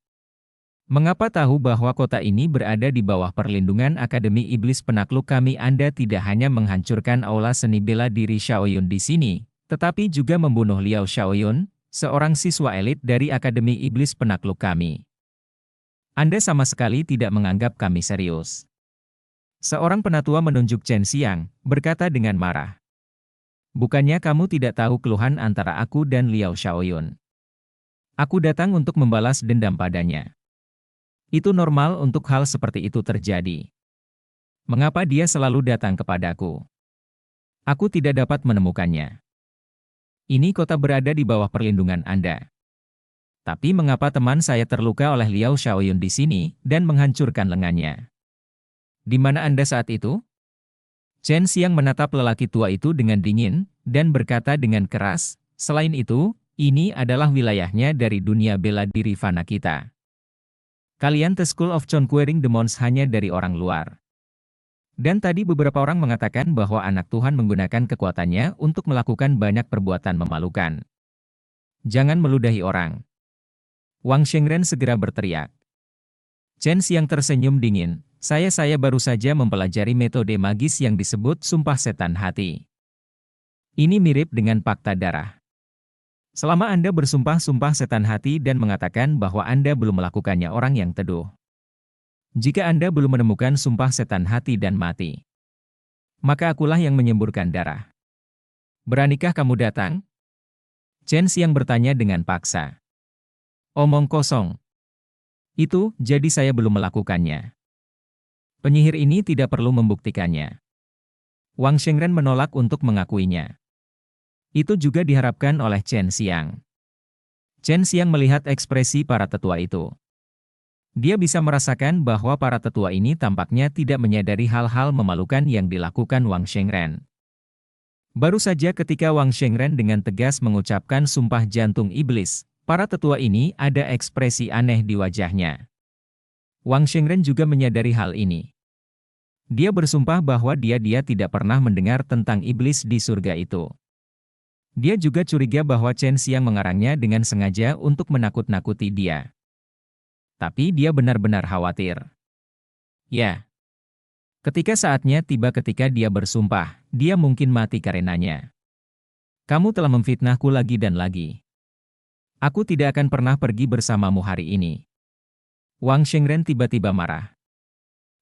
Mengapa tahu bahwa kota ini berada di bawah perlindungan Akademi Iblis Penakluk kami? Anda tidak hanya menghancurkan aula seni bela diri Shaoyun di sini, tetapi juga membunuh Liao Shaoyun, seorang siswa elit dari Akademi Iblis Penakluk kami. Anda sama sekali tidak menganggap kami serius. Seorang penatua menunjuk Chen Xiang, berkata dengan marah. Bukannya kamu tidak tahu keluhan antara aku dan Liao Shaoyun? Aku datang untuk membalas dendam padanya. Itu normal untuk hal seperti itu terjadi. Mengapa dia selalu datang kepadaku? Aku tidak dapat menemukannya. Ini kota berada di bawah perlindungan Anda. Tapi mengapa teman saya terluka oleh Liao Shaoyun di sini dan menghancurkan lengannya? Di mana Anda saat itu? Chen Xiang menatap lelaki tua itu dengan dingin, dan berkata dengan keras, selain itu, ini adalah wilayahnya dari dunia bela diri fana kita. Kalian The School of Conquering Demons hanya dari orang luar. Dan tadi beberapa orang mengatakan bahwa anak Tuhan menggunakan kekuatannya untuk melakukan banyak perbuatan memalukan. Jangan meludahi orang. Wang Shengren segera berteriak. Chen Xiang tersenyum dingin, saya baru saja mempelajari metode magis yang disebut sumpah setan hati. Ini mirip dengan fakta darah. Selama Anda bersumpah-sumpah setan hati dan mengatakan bahwa Anda belum melakukannya orang yang teduh. Jika Anda belum menemukan sumpah setan hati dan mati, maka akulah yang menyemburkan darah. Beranikah kamu datang? Chen Xiang bertanya dengan paksa. Omong kosong. Itu, jadi saya belum melakukannya. Penyihir ini tidak perlu membuktikannya. Wang Shengren menolak untuk mengakuinya. Itu juga diharapkan oleh Chen Xiang. Chen Xiang melihat ekspresi para tetua itu. Dia bisa merasakan bahwa para tetua ini tampaknya tidak menyadari hal-hal memalukan yang dilakukan Wang Shengren. Baru saja ketika Wang Shengren dengan tegas mengucapkan sumpah jantung iblis, para tetua ini ada ekspresi aneh di wajahnya. Wang Shengren juga menyadari hal ini. Dia bersumpah bahwa dia tidak pernah mendengar tentang iblis di surga itu. Dia juga curiga bahwa Chen Xiang mengarangnya dengan sengaja untuk menakut-nakuti dia. Tapi dia benar-benar khawatir. Ya. Ketika saatnya tiba ketika dia bersumpah, dia mungkin mati karenanya. Kamu telah memfitnahku lagi dan lagi. Aku tidak akan pernah pergi bersamamu hari ini. Wang Shengren tiba-tiba marah.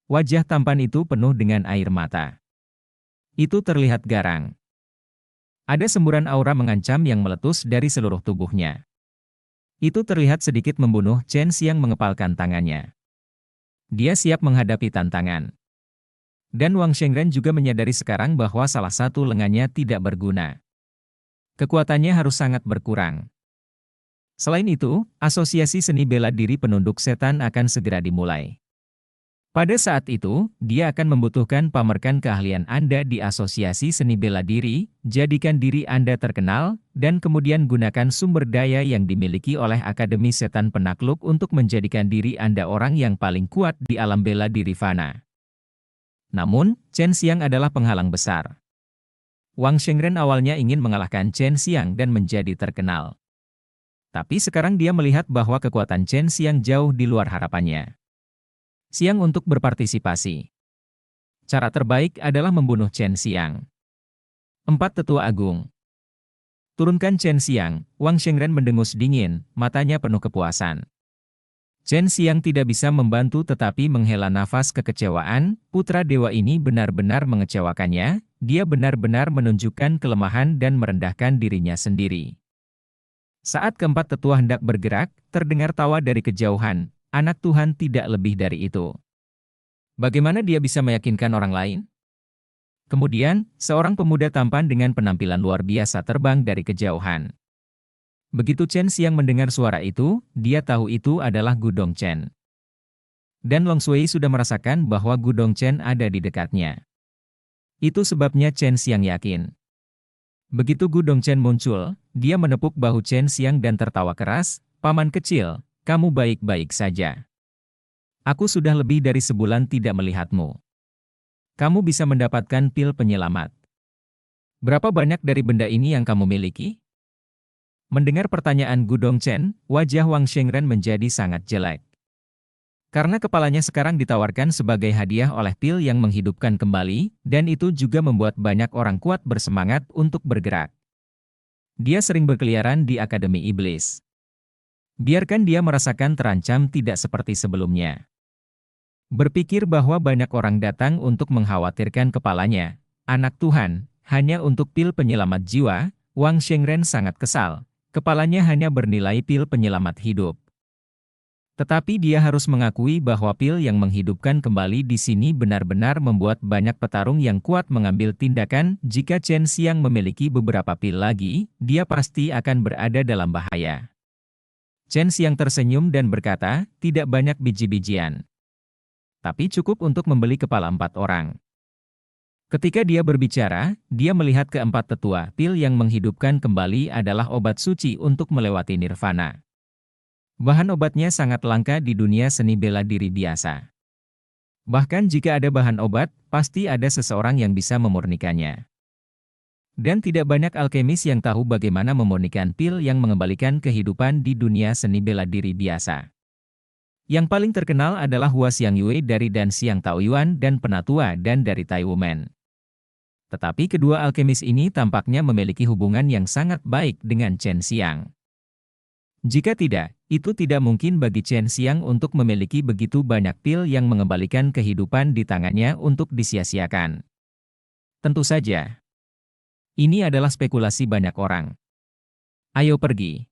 Wajah tampan itu penuh dengan air mata. Itu terlihat garang. Ada semburan aura mengancam yang meletus dari seluruh tubuhnya. Itu terlihat sedikit membunuh Chen Xiang mengepalkan tangannya. Dia siap menghadapi tantangan. Dan Wang Shengren juga menyadari sekarang bahwa salah satu lengannya tidak berguna. Kekuatannya harus sangat berkurang. Selain itu, asosiasi seni bela diri penunduk setan akan segera dimulai. Pada saat itu, dia akan membutuhkan pamerkan keahlian Anda di asosiasi seni bela diri, jadikan diri Anda terkenal, dan kemudian gunakan sumber daya yang dimiliki oleh Akademi Setan Penakluk untuk menjadikan diri Anda orang yang paling kuat di alam bela diri fana. Namun, Chen Xiang adalah penghalang besar. Wang Shengren awalnya ingin mengalahkan Chen Xiang dan menjadi terkenal. Tapi sekarang dia melihat bahwa kekuatan Chen Xiang jauh di luar harapannya. Xiang untuk berpartisipasi. Cara terbaik adalah membunuh Chen Xiang. 4 Tetua Agung. Turunkan Chen Xiang, Wang Shengren mendengus dingin, matanya penuh kepuasan. Chen Xiang tidak bisa membantu tetapi menghela nafas kekecewaan, putra dewa ini benar-benar mengecewakannya, dia benar-benar menunjukkan kelemahan dan merendahkan dirinya sendiri. Saat keempat tetua hendak bergerak, terdengar tawa dari kejauhan. Anak Tuhan tidak lebih dari itu. Bagaimana dia bisa meyakinkan orang lain? Kemudian, seorang pemuda tampan dengan penampilan luar biasa terbang dari kejauhan. Begitu Chen Xiang mendengar suara itu, dia tahu itu adalah Gu Dongchen. Dan Long Shui sudah merasakan bahwa Gu Dongchen ada di dekatnya. Itu sebabnya Chen Xiang yakin. Begitu Gu Dongchen muncul, dia menepuk bahu Chen Xiang dan tertawa keras, "Paman kecil, kamu baik-baik saja. Aku sudah lebih dari sebulan tidak melihatmu. Kamu bisa mendapatkan pil penyelamat. Berapa banyak dari benda ini yang kamu miliki?" Mendengar pertanyaan Gu Dongchen, wajah Wang Shengren menjadi sangat jelek. Karena kepalanya sekarang ditawarkan sebagai hadiah oleh pil yang menghidupkan kembali, dan itu juga membuat banyak orang kuat bersemangat untuk bergerak. Dia sering berkeliaran di Akademi Iblis. Biarkan dia merasakan terancam tidak seperti sebelumnya. Berpikir bahwa banyak orang datang untuk mengkhawatirkan kepalanya, anak Tuhan, hanya untuk pil penyelamat jiwa, Wang Shengren sangat kesal. Kepalanya hanya bernilai pil penyelamat hidup. Tetapi dia harus mengakui bahwa pil yang menghidupkan kembali di sini benar-benar membuat banyak petarung yang kuat mengambil tindakan. Jika Chen Xiang memiliki beberapa pil lagi, dia pasti akan berada dalam bahaya. Chen Xiang tersenyum dan berkata, "Tidak banyak biji-bijian. Tapi cukup untuk membeli kepala 4 orang." Ketika dia berbicara, dia melihat keempat tetua pil yang menghidupkan kembali adalah obat suci untuk melewati nirvana. Bahan obatnya sangat langka di dunia seni bela diri biasa. Bahkan jika ada bahan obat, pasti ada seseorang yang bisa memurnikannya. Dan tidak banyak alkemis yang tahu bagaimana memurnikan pil yang mengembalikan kehidupan di dunia seni bela diri biasa. Yang paling terkenal adalah Hua Xiangyue dari Dan Xiang Taoyuan dan Penatua dan dari Taiwumen. Tetapi kedua alkemis ini tampaknya memiliki hubungan yang sangat baik dengan Chen Xiang. Jika tidak, itu tidak mungkin bagi Chen Xiang untuk memiliki begitu banyak pil yang mengembalikan kehidupan di tangannya untuk disia-siakan. Tentu saja. Ini adalah spekulasi banyak orang. Ayo pergi.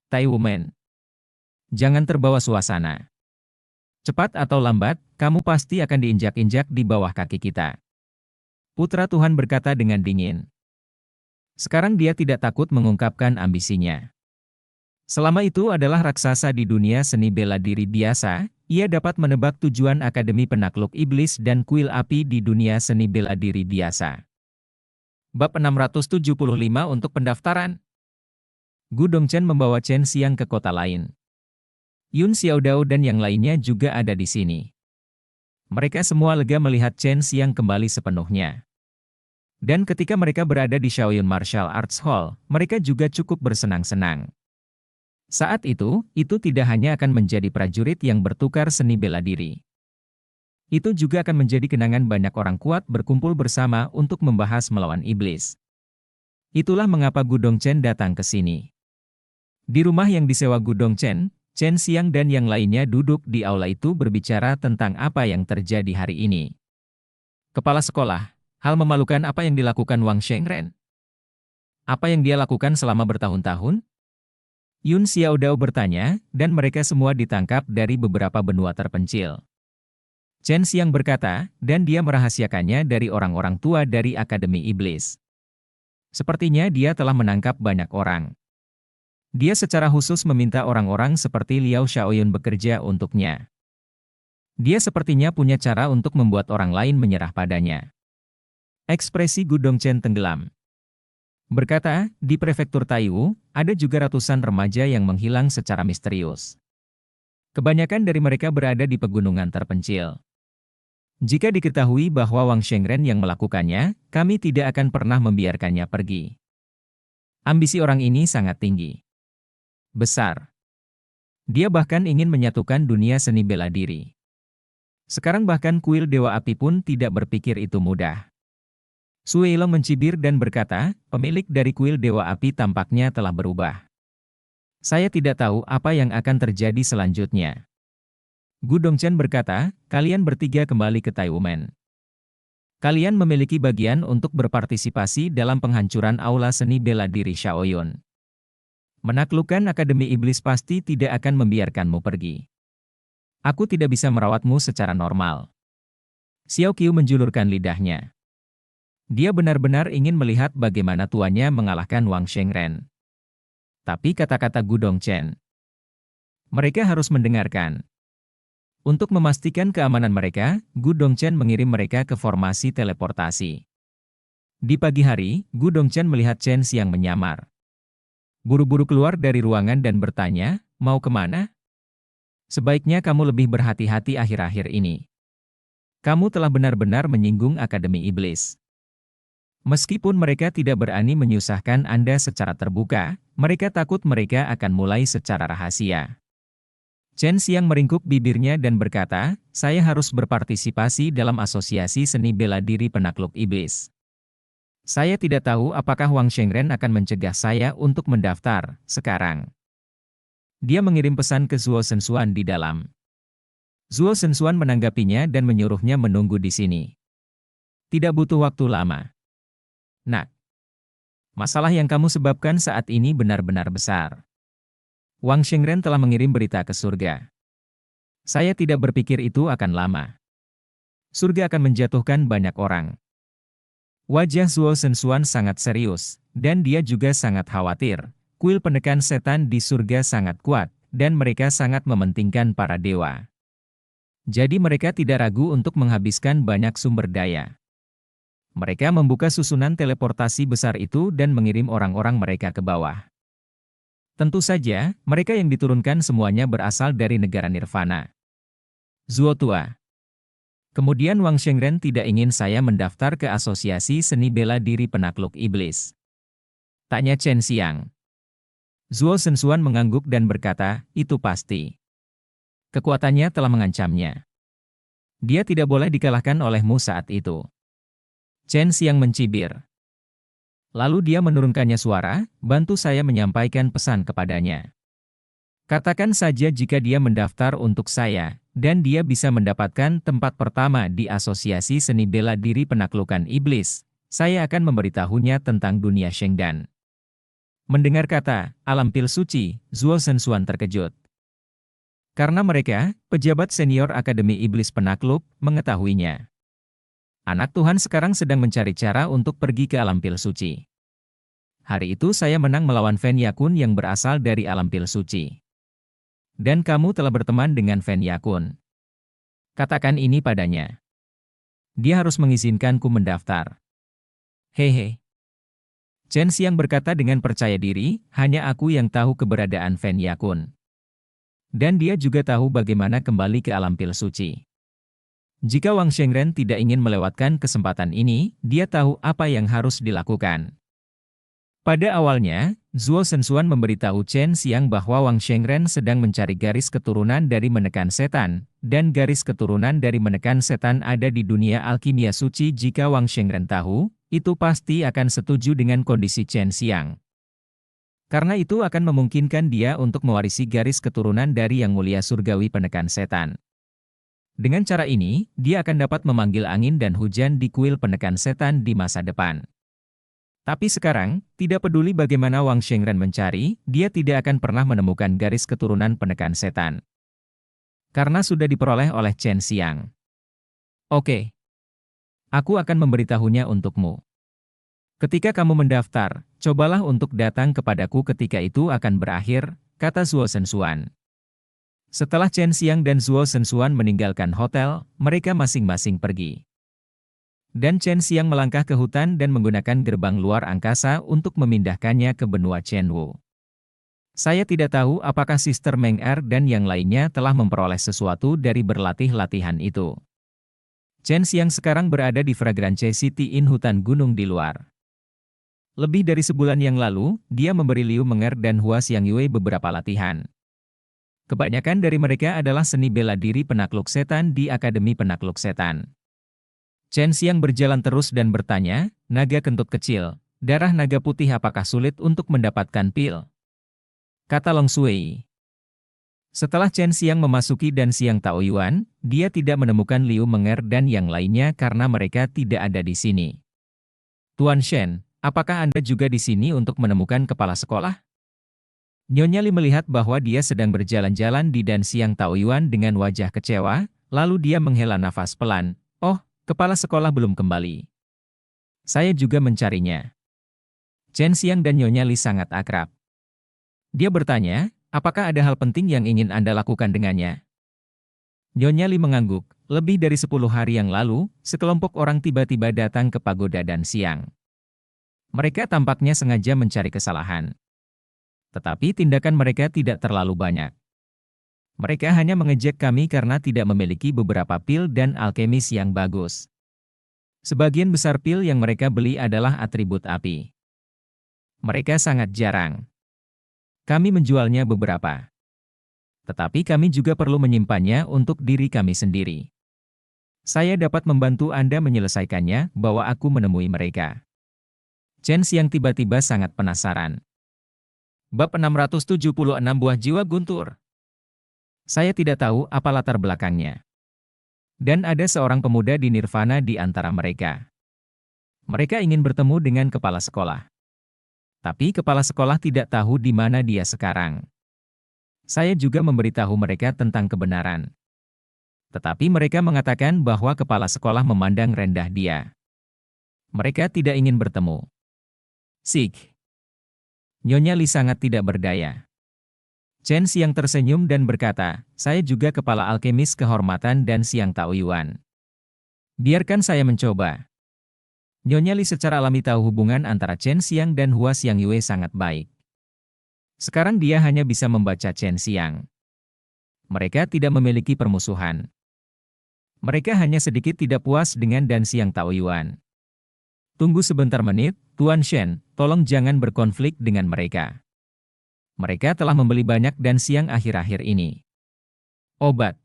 Taiwumen. Jangan terbawa suasana. Cepat atau lambat, kamu pasti akan diinjak-injak di bawah kaki kita. Putra Tuhan berkata dengan dingin. Sekarang dia tidak takut mengungkapkan ambisinya. Selama itu adalah raksasa di dunia seni bela diri biasa, ia dapat menebak tujuan Akademi Penakluk Iblis dan kuil api di dunia seni bela diri biasa. Bab 675 untuk pendaftaran. Gu Dongchen membawa Chen Xiang ke kota lain. Yun Xiaodao dan yang lainnya juga ada di sini. Mereka semua lega melihat Chen Xiang kembali sepenuhnya. Dan ketika mereka berada di Shaoyun Martial Arts Hall, mereka juga cukup bersenang-senang. Saat itu tidak hanya akan menjadi prajurit yang bertukar seni bela diri. Itu juga akan menjadi kenangan banyak orang kuat berkumpul bersama untuk membahas melawan iblis. Itulah mengapa Gu Dongchen datang ke sini. Di rumah yang disewa Gu Dongchen, Chen Xiang dan yang lainnya duduk di aula itu berbicara tentang apa yang terjadi hari ini. Kepala sekolah, hal memalukan apa yang dilakukan Wang Shengren? Apa yang dia lakukan selama bertahun-tahun? Yun Xiaodao bertanya, dan mereka semua ditangkap dari beberapa benua terpencil. Chen Xiang berkata, dan dia merahasiakannya dari orang-orang tua dari Akademi Iblis. Sepertinya dia telah menangkap banyak orang. Dia secara khusus meminta orang-orang seperti Liao Shaoyun bekerja untuknya. Dia sepertinya punya cara untuk membuat orang lain menyerah padanya. Ekspresi Gu Dongchen tenggelam. Berkata, di prefektur Taiwu, ada juga ratusan remaja yang menghilang secara misterius. Kebanyakan dari mereka berada di pegunungan terpencil. Jika diketahui bahwa Wang Shengren yang melakukannya, kami tidak akan pernah membiarkannya pergi. Ambisi orang ini sangat tinggi. Besar. Dia bahkan ingin menyatukan dunia seni bela diri. Sekarang bahkan kuil Dewa Api pun tidak berpikir itu mudah. Sui Long mencibir dan berkata, pemilik dari kuil Dewa Api tampaknya telah berubah. Saya tidak tahu apa yang akan terjadi selanjutnya. Gu Dongchen berkata, kalian bertiga kembali ke Taiwumen. Kalian memiliki bagian untuk berpartisipasi dalam penghancuran aula seni bela diri Shaoyun. Menaklukkan Akademi Iblis pasti tidak akan membiarkanmu pergi. Aku tidak bisa merawatmu secara normal. Xiao Qiu menjulurkan lidahnya. Dia benar-benar ingin melihat bagaimana tuannya mengalahkan Wang Shengren. Tapi kata-kata Gu Dongchen, mereka harus mendengarkan. Untuk memastikan keamanan mereka, Gu Dongchen mengirim mereka ke formasi teleportasi. Di pagi hari, Gu Dongchen melihat Chen Xiang menyamar. Buru-buru keluar dari ruangan dan bertanya, mau kemana? Sebaiknya kamu lebih berhati-hati akhir-akhir ini. Kamu telah benar-benar menyinggung Akademi Iblis. Meskipun mereka tidak berani menyusahkan Anda secara terbuka, mereka takut mereka akan mulai secara rahasia. Chen Xiang meringkuk bibirnya dan berkata, saya harus berpartisipasi dalam asosiasi seni bela diri penakluk iblis. Saya tidak tahu apakah Wang Shengren akan mencegah saya untuk mendaftar sekarang. Dia mengirim pesan ke Zuo Shenxuan di dalam. Zuo Shenxuan menanggapinya dan menyuruhnya menunggu di sini. Tidak butuh waktu lama. Nak, masalah yang kamu sebabkan saat ini benar-benar besar. Wang Shengren telah mengirim berita ke surga. Saya tidak berpikir itu akan lama. Surga akan menjatuhkan banyak orang. Wajah Zuo Shenxuan sangat serius, dan dia juga sangat khawatir. Kuil penekan setan di surga sangat kuat, dan mereka sangat mementingkan para dewa. Jadi mereka tidak ragu untuk menghabiskan banyak sumber daya. Mereka membuka susunan teleportasi besar itu dan mengirim orang-orang mereka ke bawah. Tentu saja, mereka yang diturunkan semuanya berasal dari negara Nirvana. Zuo tua. Kemudian Wang Shengren tidak ingin saya mendaftar ke asosiasi seni bela diri penakluk iblis. Tanya Chen Xiang. Zuo Shenxuan mengangguk dan berkata, itu pasti. Kekuatannya telah mengancamnya. Dia tidak boleh dikalahkan olehmu saat itu. Chen Xiang mencibir. Lalu dia menurunkannya suara, bantu saya menyampaikan pesan kepadanya. Katakan saja jika dia mendaftar untuk saya, dan dia bisa mendapatkan tempat pertama di asosiasi seni bela diri penaklukan iblis, saya akan memberitahunya tentang dunia Shengdan. Mendengar kata, alam pil suci, Zuo Shenxuan terkejut. Karena mereka, pejabat senior Akademi Iblis Penakluk, mengetahuinya. Anak Tuhan sekarang sedang mencari cara untuk pergi ke alam pil suci. Hari itu saya menang melawan Fen Yakun yang berasal dari alam pil suci. Dan kamu telah berteman dengan Fen Yakun. Katakan ini padanya. Dia harus mengizinkanku mendaftar. Hehe. Chen Xiang berkata dengan percaya diri, hanya aku yang tahu keberadaan Fen Yakun. Dan dia juga tahu bagaimana kembali ke alam pil suci. Jika Wang Shengren tidak ingin melewatkan kesempatan ini, dia tahu apa yang harus dilakukan. Pada awalnya, Zuo Shenxuan memberitahu Chen Xiang bahwa Wang Shengren sedang mencari garis keturunan dari menekan setan, dan garis keturunan dari menekan setan ada di dunia alkimia suci. Jika Wang Shengren tahu, itu pasti akan setuju dengan kondisi Chen Xiang. Karena itu akan memungkinkan dia untuk mewarisi garis keturunan dari Yang Mulia Surgawi Penekan Setan. Dengan cara ini, dia akan dapat memanggil angin dan hujan di kuil penekan setan di masa depan. Tapi sekarang, tidak peduli bagaimana Wang Shengren mencari, dia tidak akan pernah menemukan garis keturunan penekan setan. Karena sudah diperoleh oleh Chen Xiang. Oke. Aku akan memberitahunya untukmu. Ketika kamu mendaftar, cobalah untuk datang kepadaku ketika itu akan berakhir, kata Zuo Shenxuan. Setelah Chen Xiang dan Zuo Shenxuan meninggalkan hotel, mereka masing-masing pergi. Dan Chen Xiang melangkah ke hutan dan menggunakan gerbang luar angkasa untuk memindahkannya ke benua Chenwu. Saya tidak tahu apakah Sister Meng Er dan yang lainnya telah memperoleh sesuatu dari berlatih latihan itu. Chen Xiang sekarang berada di Fragrance City Inn hutan gunung di luar. Lebih dari sebulan yang lalu, dia memberi Liu Menger dan Hua Xiangyue beberapa latihan. Kebanyakan dari mereka adalah seni bela diri penakluk setan di Akademi Penakluk Setan. Chen Xiang berjalan terus dan bertanya, naga kentut kecil, darah naga putih apakah sulit untuk mendapatkan pil? Kata Long Sui. Setelah Chen Xiang memasuki dan Xiang Taoyuan, dia tidak menemukan Liu Menger dan yang lainnya karena mereka tidak ada di sini. Tuan Shen, apakah Anda juga di sini untuk menemukan kepala sekolah? Nyonya Li melihat bahwa dia sedang berjalan-jalan di dan Siang Taoyuan dengan wajah kecewa, lalu dia menghela nafas pelan. Oh, kepala sekolah belum kembali. Saya juga mencarinya. Chen Xiang dan Nyonya Li sangat akrab. Dia bertanya, apakah ada hal penting yang ingin Anda lakukan dengannya? Nyonya Li mengangguk. Lebih dari 10 hari yang lalu, sekelompok orang tiba-tiba datang ke pagoda dan Siang. Mereka tampaknya sengaja mencari kesalahan. Tetapi tindakan mereka tidak terlalu banyak. Mereka hanya mengejek kami karena tidak memiliki beberapa pil dan alkemis yang bagus. Sebagian besar pil yang mereka beli adalah atribut api. Mereka sangat jarang. Kami menjualnya beberapa. Tetapi kami juga perlu menyimpannya untuk diri kami sendiri. Saya dapat membantu Anda menyelesaikannya, bahwa aku menemui mereka. Chen Xiang tiba-tiba sangat penasaran. Bab 676 Buah Jiwa Guntur. Saya tidak tahu apa latar belakangnya. Dan ada seorang pemuda di Nirvana di antara mereka. Mereka ingin bertemu dengan kepala sekolah. Tapi kepala sekolah tidak tahu di mana dia sekarang. Saya juga memberitahu mereka tentang kebenaran. Tetapi mereka mengatakan bahwa kepala sekolah memandang rendah dia. Mereka tidak ingin bertemu. Sik. Nyonya Li sangat tidak berdaya. Chen Xiang tersenyum dan berkata, saya juga kepala alkemis kehormatan dan Siang Taoyuan. Biarkan saya mencoba. Nyonya Li secara alami tahu hubungan antara Chen Xiang dan Hua Xiangyue sangat baik. Sekarang dia hanya bisa membaca Chen Xiang. Mereka tidak memiliki permusuhan. Mereka hanya sedikit tidak puas dengan dan Siang Taoyuan. Tunggu sebentar menit, Tuan Shen, tolong jangan berkonflik dengan mereka. Mereka telah membeli banyak dan Siang akhir-akhir ini. Obat.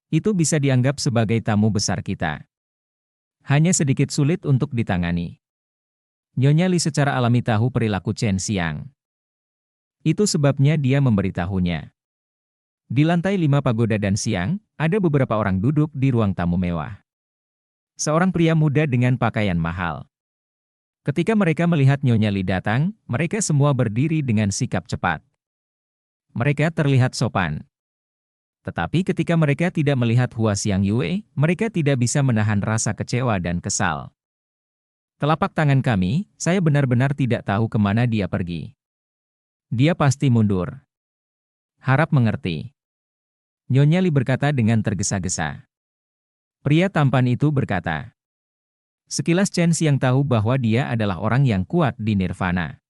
Itu bisa dianggap sebagai tamu besar kita. Hanya sedikit sulit untuk ditangani. Nyonya Li secara alami tahu perilaku Chen Xiang. Itu sebabnya dia memberitahunya. Di lantai 5 pagoda dan Siang, ada beberapa orang duduk di ruang tamu mewah. Seorang pria muda dengan pakaian mahal. Ketika mereka melihat Nyonya Li datang, mereka semua berdiri dengan sikap cepat. Mereka terlihat sopan. Tetapi ketika mereka tidak melihat Hua Xiangyue, mereka tidak bisa menahan rasa kecewa dan kesal. Telapak tangan kami, saya benar-benar tidak tahu kemana dia pergi. Dia pasti mundur. Harap mengerti. Nyonya Li berkata dengan tergesa-gesa. Pria tampan itu berkata. Sekilas Chen Xiang tahu bahwa dia adalah orang yang kuat di Nirvana.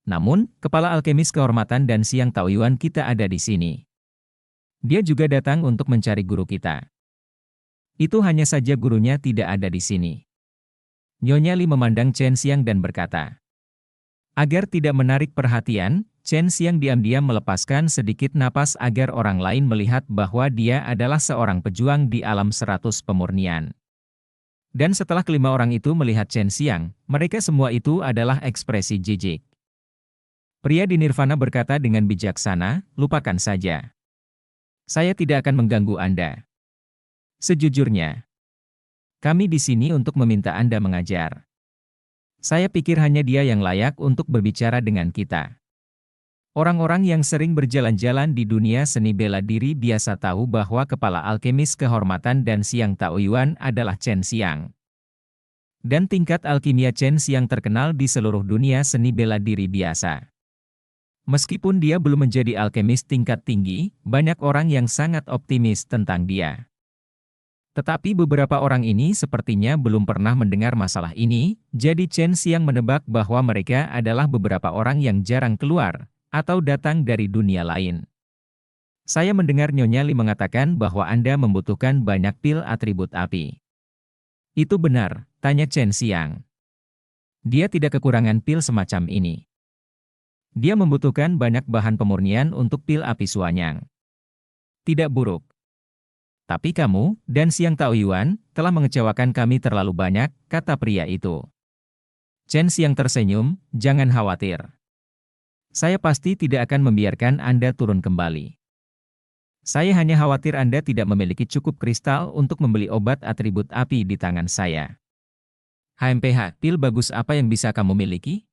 Namun, kepala alkemis kehormatan dan Siang Taoyuan kita ada di sini. Dia juga datang untuk mencari guru kita. Itu hanya saja gurunya tidak ada di sini. Nyonya Li memandang Chen Xiang dan berkata. Agar tidak menarik perhatian, Chen Xiang diam-diam melepaskan sedikit napas agar orang lain melihat bahwa dia adalah seorang pejuang di alam 100 pemurnian. Dan setelah kelima orang itu melihat Chen Xiang, mereka semua itu adalah ekspresi jijik. Pria di Nirvana berkata dengan bijaksana, lupakan saja. Saya tidak akan mengganggu Anda. Sejujurnya, kami di sini untuk meminta Anda mengajar. Saya pikir hanya dia yang layak untuk berbicara dengan kita. Orang-orang yang sering berjalan-jalan di dunia seni bela diri biasa tahu bahwa kepala alkemis kehormatan dan Siang Taoyuan adalah Chen Xiang. Dan tingkat alkimia Chen Xiang terkenal di seluruh dunia seni bela diri biasa. Meskipun dia belum menjadi alkemis tingkat tinggi, banyak orang yang sangat optimis tentang dia. Tetapi beberapa orang ini sepertinya belum pernah mendengar masalah ini, jadi Chen Xiang menebak bahwa mereka adalah beberapa orang yang jarang keluar atau datang dari dunia lain. Saya mendengar Nyonya Li mengatakan bahwa Anda membutuhkan banyak pil atribut api. Itu benar, tanya Chen Xiang. Dia tidak kekurangan pil semacam ini. Dia membutuhkan banyak bahan pemurnian untuk pil api Suanyang. Tidak buruk. Tapi kamu, dan Siang Taoyuan, telah mengecewakan kami terlalu banyak, kata pria itu. Chen Xiang tersenyum, jangan khawatir. Saya pasti tidak akan membiarkan Anda turun kembali. Saya hanya khawatir Anda tidak memiliki cukup kristal untuk membeli obat atribut api di tangan saya. HMPH, pil bagus apa yang bisa kamu miliki?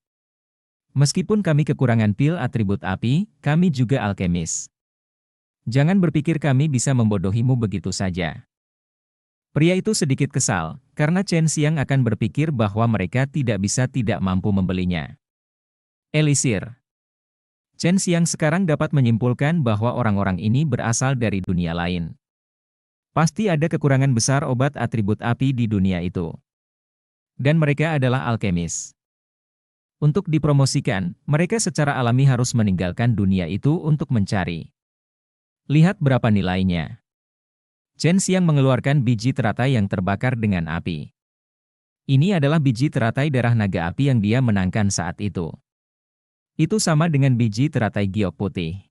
Meskipun kami kekurangan pil atribut api, kami juga alkemis. Jangan berpikir kami bisa membodohimu begitu saja. Pria itu sedikit kesal, karena Chen Xiang akan berpikir bahwa mereka tidak mampu membelinya. Elisir. Chen Xiang sekarang dapat menyimpulkan bahwa orang-orang ini berasal dari dunia lain. Pasti ada kekurangan besar obat atribut api di dunia itu. Dan mereka adalah alkemis. Untuk dipromosikan, mereka secara alami harus meninggalkan dunia itu untuk mencari. Lihat berapa nilainya. Chen Xiang mengeluarkan biji teratai yang terbakar dengan api. Ini adalah biji teratai darah naga api yang dia menangkan saat itu. Itu sama dengan biji teratai giok putih.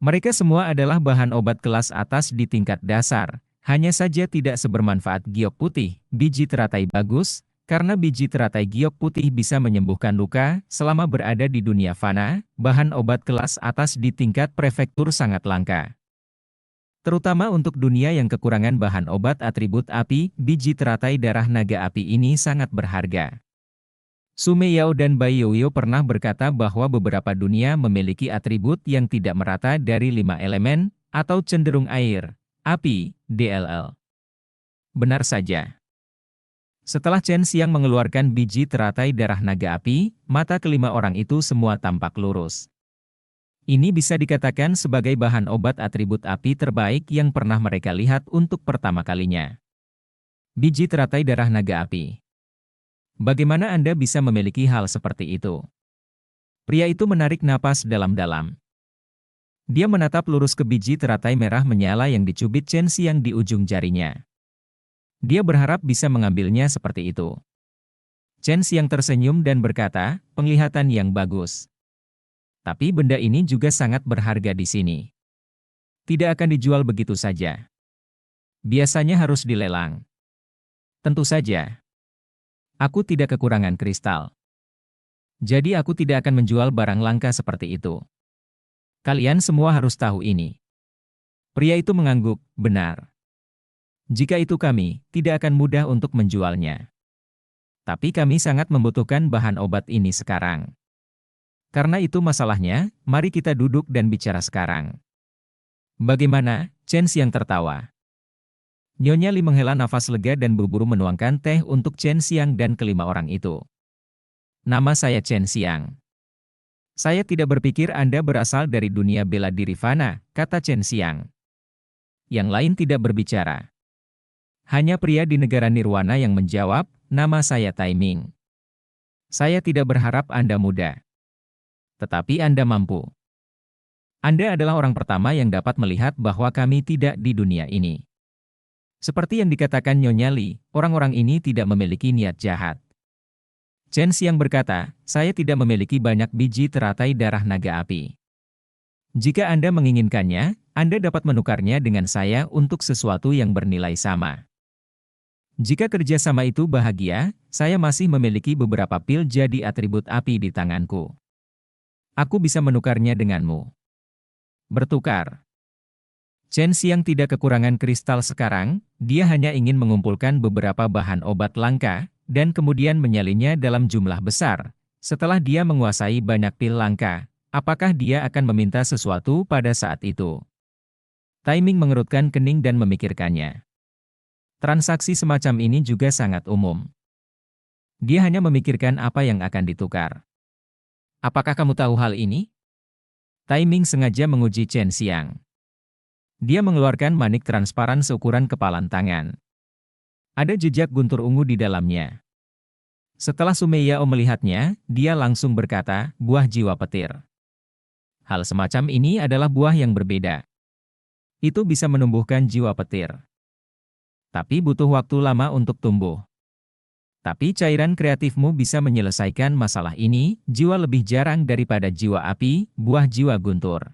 Mereka semua adalah bahan obat kelas atas di tingkat dasar, hanya saja tidak sebermanfaat giok putih. Biji teratai bagus, karena biji teratai giok putih bisa menyembuhkan luka selama berada di dunia fana. Bahan obat kelas atas di tingkat prefektur sangat langka. Terutama untuk dunia yang kekurangan bahan obat atribut api, biji teratai darah naga api ini sangat berharga. Sume Yao dan Bai Yoyo pernah berkata bahwa beberapa dunia memiliki atribut yang tidak merata dari 5 elemen, atau cenderung air, api, DLL. Benar saja. Setelah Chen Xiang mengeluarkan biji teratai darah naga api, mata kelima orang itu semua tampak lurus. Ini bisa dikatakan sebagai bahan obat atribut api terbaik yang pernah mereka lihat untuk pertama kalinya. Biji teratai darah naga api. Bagaimana Anda bisa memiliki hal seperti itu? Pria itu menarik napas dalam-dalam. Dia menatap lurus ke biji teratai merah menyala yang dicubit Chen Xiang di ujung jarinya. Dia berharap bisa mengambilnya seperti itu. Chen Xiang tersenyum dan berkata, penglihatan yang bagus. Tapi benda ini juga sangat berharga di sini. Tidak akan dijual begitu saja. Biasanya harus dilelang. Tentu saja. Aku tidak kekurangan kristal. Jadi aku tidak akan menjual barang langka seperti itu. Kalian semua harus tahu ini. Pria itu mengangguk, benar. Jika itu kami, tidak akan mudah untuk menjualnya. Tapi kami sangat membutuhkan bahan obat ini sekarang. Karena itu masalahnya, mari kita duduk dan bicara sekarang. Bagaimana? Chen Xiang tertawa. Nyonya Li menghela nafas lega dan buru-buru menuangkan teh untuk Chen Xiang dan kelima orang itu. Nama saya Chen Xiang. Saya tidak berpikir Anda berasal dari dunia bela diri fana, kata Chen Xiang. Yang lain tidak berbicara. Hanya pria di negara Nirwana yang menjawab, nama saya Tai Ming. Saya tidak berharap Anda muda. Tetapi Anda mampu. Anda adalah orang pertama yang dapat melihat bahwa kami tidak di dunia ini. Seperti yang dikatakan Nyonya Li, orang-orang ini tidak memiliki niat jahat. Chen Xiang berkata, saya tidak memiliki banyak biji teratai darah naga api. Jika Anda menginginkannya, Anda dapat menukarnya dengan saya untuk sesuatu yang bernilai sama. Jika kerjasama itu bahagia, saya masih memiliki beberapa pil jadi atribut api di tanganku. Aku bisa menukarnya denganmu. Bertukar. Chen Xiang tidak kekurangan kristal sekarang, dia hanya ingin mengumpulkan beberapa bahan obat langka, dan kemudian menyalinnya dalam jumlah besar. Setelah dia menguasai banyak pil langka, apakah dia akan meminta sesuatu pada saat itu? Tai Ming mengerutkan kening dan memikirkannya. Transaksi semacam ini juga sangat umum. Dia hanya memikirkan apa yang akan ditukar. Apakah kamu tahu hal ini? Tai Ming sengaja menguji Chen Xiang. Dia mengeluarkan manik transparan seukuran kepalan tangan. Ada jejak guntur ungu di dalamnya. Setelah Sume Yao melihatnya, dia langsung berkata, buah jiwa petir. Hal semacam ini adalah buah yang berbeda. Itu bisa menumbuhkan jiwa petir. Tapi butuh waktu lama untuk tumbuh. Tapi cairan kreatifmu bisa menyelesaikan masalah ini, jiwa lebih jarang daripada jiwa api, buah jiwa guntur.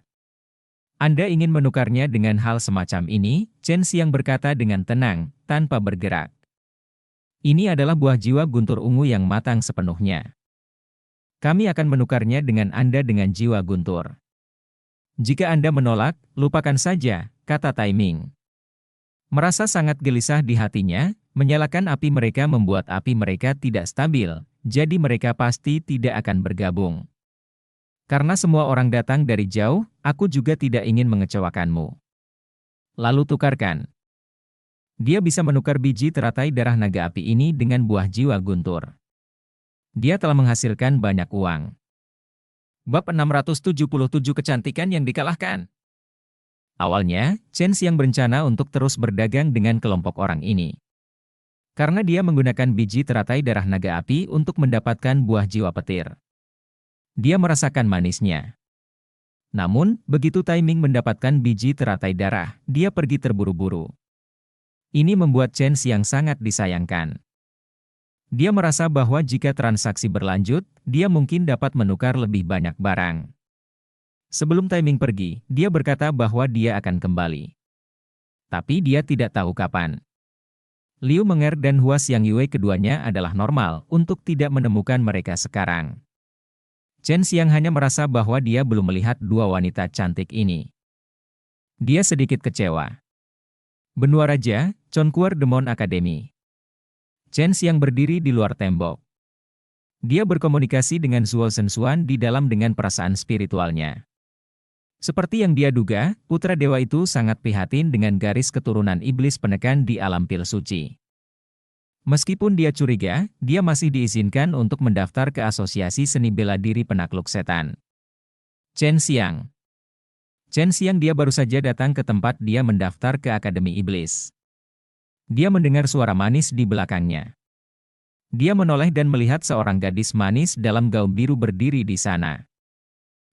Anda ingin menukarnya dengan hal semacam ini, Chen Xiang berkata dengan tenang, tanpa bergerak. Ini adalah buah jiwa guntur ungu yang matang sepenuhnya. Kami akan menukarnya dengan Anda dengan jiwa guntur. Jika Anda menolak, lupakan saja, kata Tai Ming. Merasa sangat gelisah di hatinya, menyalakan api mereka membuat api mereka tidak stabil, jadi mereka pasti tidak akan bergabung. Karena semua orang datang dari jauh, aku juga tidak ingin mengecewakanmu. Lalu tukarkan. Dia bisa menukar biji teratai darah naga api ini dengan buah jiwa guntur. Dia telah menghasilkan banyak uang. Bab 677 Kecantikan yang dikalahkan. Awalnya, Chen Xiang berencana untuk terus berdagang dengan kelompok orang ini. Karena dia menggunakan biji teratai darah naga api untuk mendapatkan buah jiwa petir. Dia merasakan manisnya. Namun, begitu timing mendapatkan biji teratai darah, dia pergi terburu-buru. Ini membuat Chen Xiang sangat disayangkan. Dia merasa bahwa jika transaksi berlanjut, dia mungkin dapat menukar lebih banyak barang. Sebelum timing pergi, dia berkata bahwa dia akan kembali. Tapi dia tidak tahu kapan. Liu Menger dan Hua Xiangyue keduanya adalah normal untuk tidak menemukan mereka sekarang. Chen Xiang hanya merasa bahwa dia belum melihat dua wanita cantik ini. Dia sedikit kecewa. Benua Raja, Chongquer Demon Academy. Chen Xiang berdiri di luar tembok. Dia berkomunikasi dengan Zuo Zhenxuan di dalam dengan perasaan spiritualnya. Seperti yang dia duga, putra dewa itu sangat prihatin dengan garis keturunan iblis penekan di alam pil suci. Meskipun dia curiga, dia masih diizinkan untuk mendaftar ke Asosiasi Seni Bela Diri Penakluk Setan. Chen Xiang. Chen Xiang dia baru saja datang ke tempat dia mendaftar ke Akademi Iblis. Dia mendengar suara manis di belakangnya. Dia menoleh dan melihat seorang gadis manis dalam gaun biru berdiri di sana.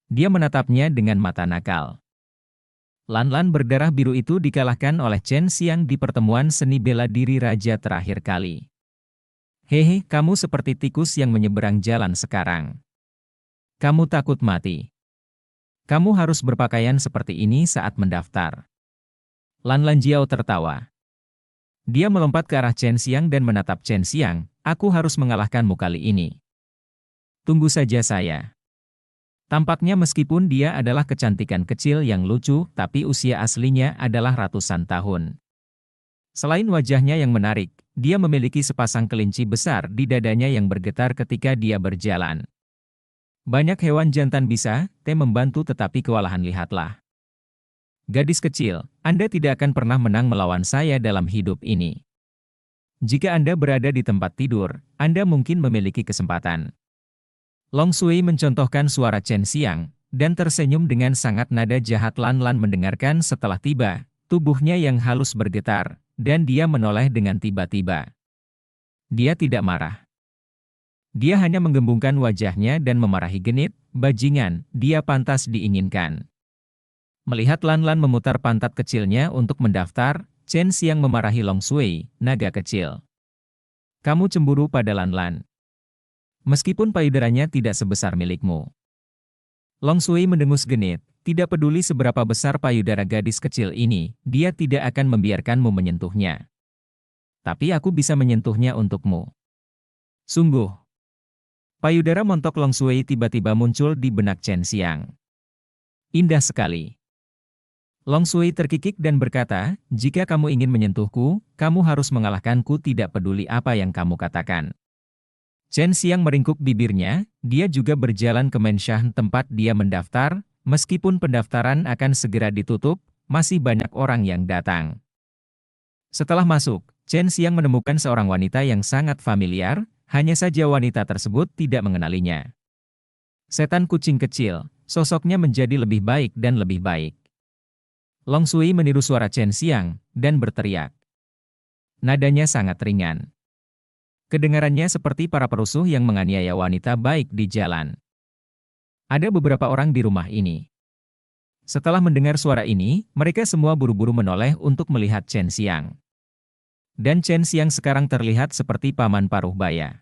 Dia menatapnya dengan mata nakal. Lan-lan berdarah biru itu dikalahkan oleh Chen Xiang di pertemuan seni bela diri raja terakhir kali. Hehe, kamu seperti tikus yang menyeberang jalan sekarang. Kamu takut mati. Kamu harus berpakaian seperti ini saat mendaftar. Lan-lan Jiao tertawa. Dia melompat ke arah Chen Xiang dan menatap Chen Xiang, aku harus mengalahkanmu kali ini. Tunggu saja saya. Tampaknya meskipun dia adalah kecantikan kecil yang lucu, tapi usia aslinya adalah ratusan tahun. Selain wajahnya yang menarik, dia memiliki sepasang kelinci besar di dadanya yang bergetar ketika dia berjalan. Banyak hewan jantan bisa, membantu tetapi kewalahan lihatlah. Gadis kecil, Anda tidak akan pernah menang melawan saya dalam hidup ini. Jika Anda berada di tempat tidur, Anda mungkin memiliki kesempatan. Long Sui mencontohkan suara Chen Xiang, dan tersenyum dengan sangat nada jahat. Lan-lan mendengarkan setelah tiba, tubuhnya yang halus bergetar, dan dia menoleh dengan tiba-tiba. Dia tidak marah. Dia hanya menggembungkan wajahnya dan memarahi genit, bajingan, dia pantas diinginkan. Melihat Lan-lan memutar pantat kecilnya untuk mendaftar, Chen Xiang memarahi Long Sui, naga kecil. Kamu cemburu pada Lan-lan. Meskipun payudaranya tidak sebesar milikmu. Long Sui mendengus genit, tidak peduli seberapa besar payudara gadis kecil ini, dia tidak akan membiarkanmu menyentuhnya. Tapi aku bisa menyentuhnya untukmu. Sungguh. Payudara montok Long Sui tiba-tiba muncul di benak Chen Xiang. Indah sekali. Long Sui terkikik dan berkata, jika kamu ingin menyentuhku, kamu harus mengalahkanku tidak peduli apa yang kamu katakan. Chen Xiang meringkuk bibirnya, dia juga berjalan ke Menshan tempat dia mendaftar, meskipun pendaftaran akan segera ditutup, masih banyak orang yang datang. Setelah masuk, Chen Xiang menemukan seorang wanita yang sangat familiar, hanya saja wanita tersebut tidak mengenalinya. Setan kucing kecil, sosoknya menjadi lebih baik dan lebih baik. Long Sui meniru suara Chen Xiang, dan berteriak. Nadanya sangat ringan. Kedengarannya seperti para perusuh yang menganiaya wanita baik di jalan. Ada beberapa orang di rumah ini. Setelah mendengar suara ini, mereka semua buru-buru menoleh untuk melihat Chen Xiang. Dan Chen Xiang sekarang terlihat seperti paman paruh baya.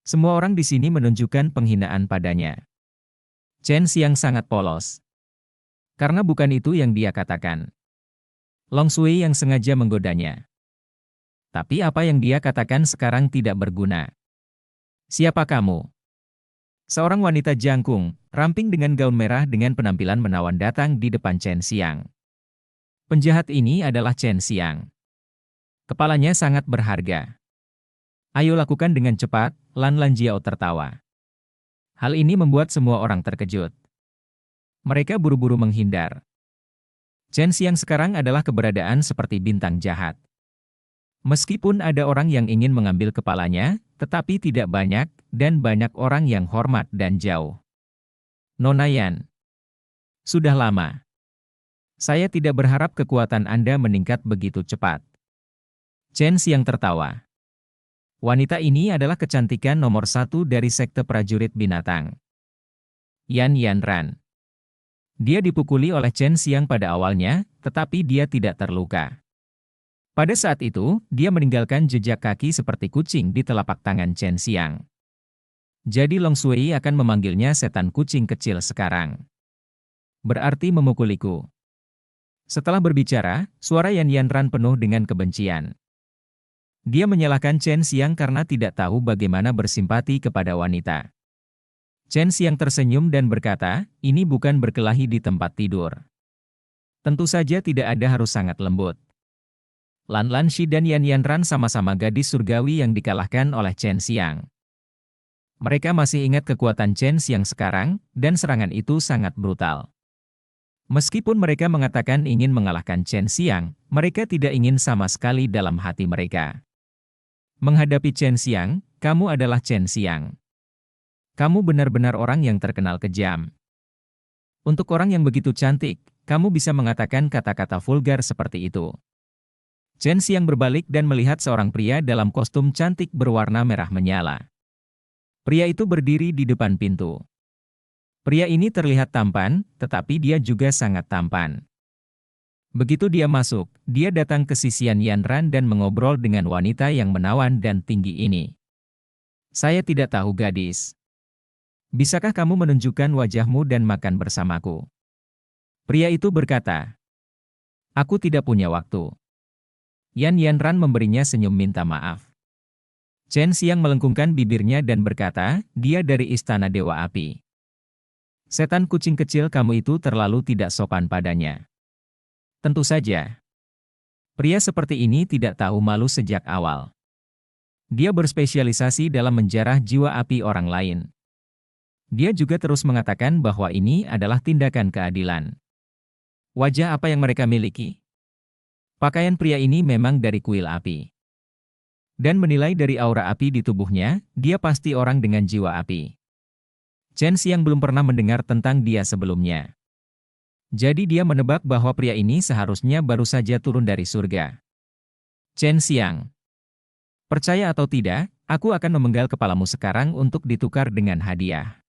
Semua orang di sini menunjukkan penghinaan padanya. Chen Xiang sangat polos. Karena bukan itu yang dia katakan. Long Sui yang sengaja menggodanya. Tapi apa yang dia katakan sekarang tidak berguna. Siapa kamu? Seorang wanita jangkung, ramping dengan gaun merah dengan penampilan menawan datang di depan Chen Xiang. Penjahat ini adalah Chen Xiang. Kepalanya sangat berharga. Ayo lakukan dengan cepat, Lan Lanjiao tertawa. Hal ini membuat semua orang terkejut. Mereka buru-buru menghindar. Chen Xiang sekarang adalah keberadaan seperti bintang jahat. Meskipun ada orang yang ingin mengambil kepalanya, tetapi tidak banyak, dan banyak orang yang hormat dan jauh. Nona Yan. Sudah lama. Saya tidak berharap kekuatan Anda meningkat begitu cepat. Chen Xiang tertawa. Wanita ini adalah kecantikan nomor 1 dari sekte prajurit binatang. Yan Yanran. Dia dipukuli oleh Chen Xiang pada awalnya, tetapi dia tidak terluka. Pada saat itu, dia meninggalkan jejak kaki seperti kucing di telapak tangan Chen Xiang. Jadi Long Sui akan memanggilnya setan kucing kecil sekarang. Berarti memukuliku. Setelah berbicara, suara Yan Yanran penuh dengan kebencian. Dia menyalahkan Chen Xiang karena tidak tahu bagaimana bersimpati kepada wanita. Chen Xiang tersenyum dan berkata, ini bukan berkelahi di tempat tidur. Tentu saja tidak ada harus sangat lembut. Lan Lanxi dan Yan Yanran sama-sama gadis surgawi yang dikalahkan oleh Chen Xiang. Mereka masih ingat kekuatan Chen Xiang sekarang, dan serangan itu sangat brutal. Meskipun mereka mengatakan ingin mengalahkan Chen Xiang, mereka tidak ingin sama sekali dalam hati mereka. Menghadapi Chen Xiang, kamu adalah Chen Xiang. Kamu benar-benar orang yang terkenal kejam. Untuk orang yang begitu cantik, kamu bisa mengatakan kata-kata vulgar seperti itu. Chen Xiang berbalik dan melihat seorang pria dalam kostum cantik berwarna merah menyala. Pria itu berdiri di depan pintu. Pria ini terlihat tampan, tetapi dia juga sangat tampan. Begitu dia masuk, dia datang ke sisi Yan Yanran dan mengobrol dengan wanita yang menawan dan tinggi ini. Saya tidak tahu gadis. Bisakah kamu menunjukkan wajahmu dan makan bersamaku? Pria itu berkata. Aku tidak punya waktu. Yan Yanran memberinya senyum minta maaf. Chen Xiang melengkungkan bibirnya dan berkata, dia dari Istana Dewa Api. Setan kucing kecil kamu itu terlalu tidak sopan padanya. Tentu saja. Pria seperti ini tidak tahu malu sejak awal. Dia berspesialisasi dalam menjarah jiwa api orang lain. Dia juga terus mengatakan bahwa ini adalah tindakan keadilan. Wajah apa yang mereka miliki? Pakaian pria ini memang dari kuil api. Dan menilai dari aura api di tubuhnya, dia pasti orang dengan jiwa api. Chen Xiang belum pernah mendengar tentang dia sebelumnya. Jadi dia menebak bahwa pria ini seharusnya baru saja turun dari surga. Chen Xiang. Percaya atau tidak, aku akan memenggal kepalamu sekarang untuk ditukar dengan hadiah.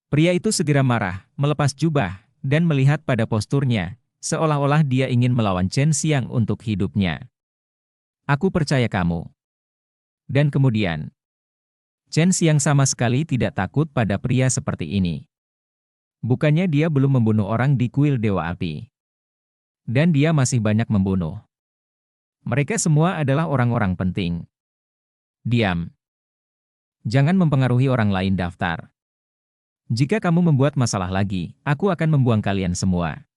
Pria itu segera marah, melepas jubah, dan melihat pada posturnya, seolah-olah dia ingin melawan Chen Xiang untuk hidupnya. Aku percaya kamu. Dan kemudian, Chen Xiang sama sekali tidak takut pada pria seperti ini. Bukannya dia belum membunuh orang di kuil Dewa Api. Dan dia masih banyak membunuh. Mereka semua adalah orang-orang penting. Diam. Jangan mempengaruhi orang lain daftar. Jika kamu membuat masalah lagi, aku akan membuang kalian semua.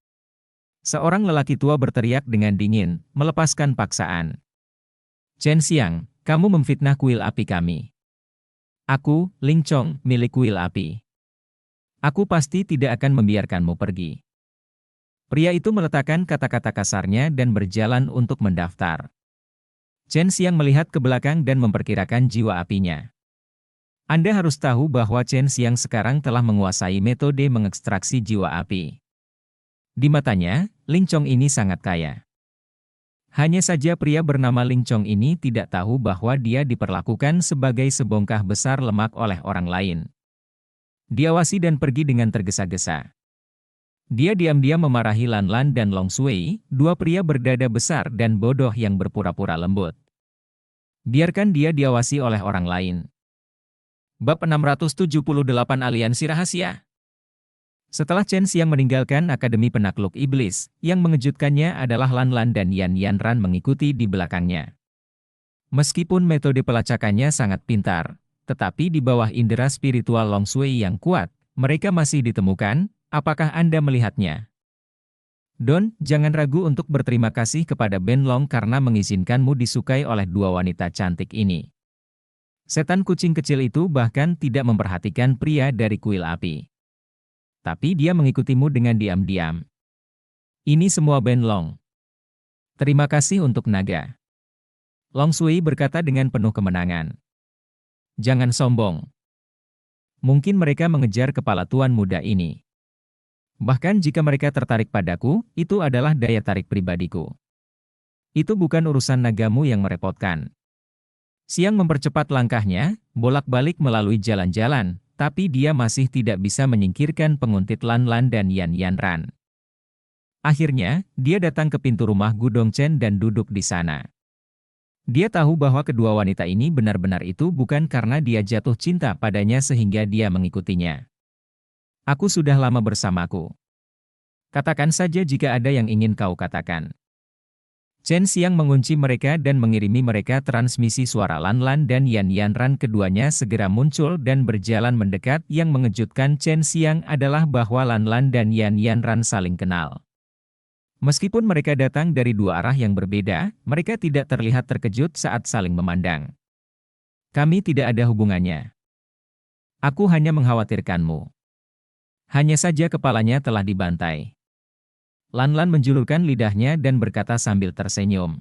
Seorang lelaki tua berteriak dengan dingin, melepaskan paksaan. Chen Xiang, kamu memfitnah kuil api kami. Aku, Ling Chong, milik kuil api. Aku pasti tidak akan membiarkanmu pergi. Pria itu meletakkan kata-kata kasarnya dan berjalan untuk mendaftar. Chen Xiang melihat ke belakang dan memperkirakan jiwa apinya. Anda harus tahu bahwa Chen Xiang sekarang telah menguasai metode mengekstraksi jiwa api. Di matanya, Ling Chong ini sangat kaya. Hanya saja pria bernama Ling Chong ini tidak tahu bahwa dia diperlakukan sebagai sebongkah besar lemak oleh orang lain. Diawasi dan pergi dengan tergesa-gesa. Dia diam-diam memarahi Lan Lan dan Long Sui, dua pria berdada besar dan bodoh yang berpura-pura lembut. Biarkan dia diawasi oleh orang lain. Bab 678 Aliansi Rahasia. Setelah Chen Xiang meninggalkan Akademi Penakluk Iblis, yang mengejutkannya adalah Lan Lan dan Yan Yanran mengikuti di belakangnya. Meskipun metode pelacakannya sangat pintar, tetapi di bawah indera spiritual Long Sui yang kuat, mereka masih ditemukan. Apakah Anda melihatnya? Jangan ragu untuk berterima kasih kepada Ben Long karena mengizinkanmu disukai oleh dua wanita cantik ini. Setan kucing kecil itu bahkan tidak memperhatikan pria dari kuil api. Tapi dia mengikutimu dengan diam-diam. Ini semua Ben Long. Terima kasih untuk naga. Long Sui berkata dengan penuh kemenangan. Jangan sombong. Mungkin mereka mengejar kepala tuan muda ini. Bahkan jika mereka tertarik padaku, itu adalah daya tarik pribadiku. Itu bukan urusan nagamu yang merepotkan. Siang mempercepat langkahnya, bolak-balik melalui jalan-jalan, tapi dia masih tidak bisa menyingkirkan penguntit Lan Lan dan Yan Yan Ran. Akhirnya, dia datang ke pintu rumah Gu Dongchen dan duduk di sana. Dia tahu bahwa kedua wanita ini benar-benar itu bukan karena dia jatuh cinta padanya sehingga dia mengikutinya. Aku sudah lama bersamaku. Katakan saja jika ada yang ingin kau katakan. Chen Xiang mengunci mereka dan mengirimi mereka transmisi suara Lan Lan dan Yan Yan Ran keduanya segera muncul dan berjalan mendekat. Yang mengejutkan Chen Xiang adalah bahwa Lan Lan dan Yan Yan Ran saling kenal. Meskipun mereka datang dari dua arah yang berbeda, mereka tidak terlihat terkejut saat saling memandang. Kami tidak ada hubungannya. Aku hanya mengkhawatirkanmu. Hanya saja kepalanya telah dibantai. Lan Lan menjulurkan lidahnya dan berkata sambil tersenyum.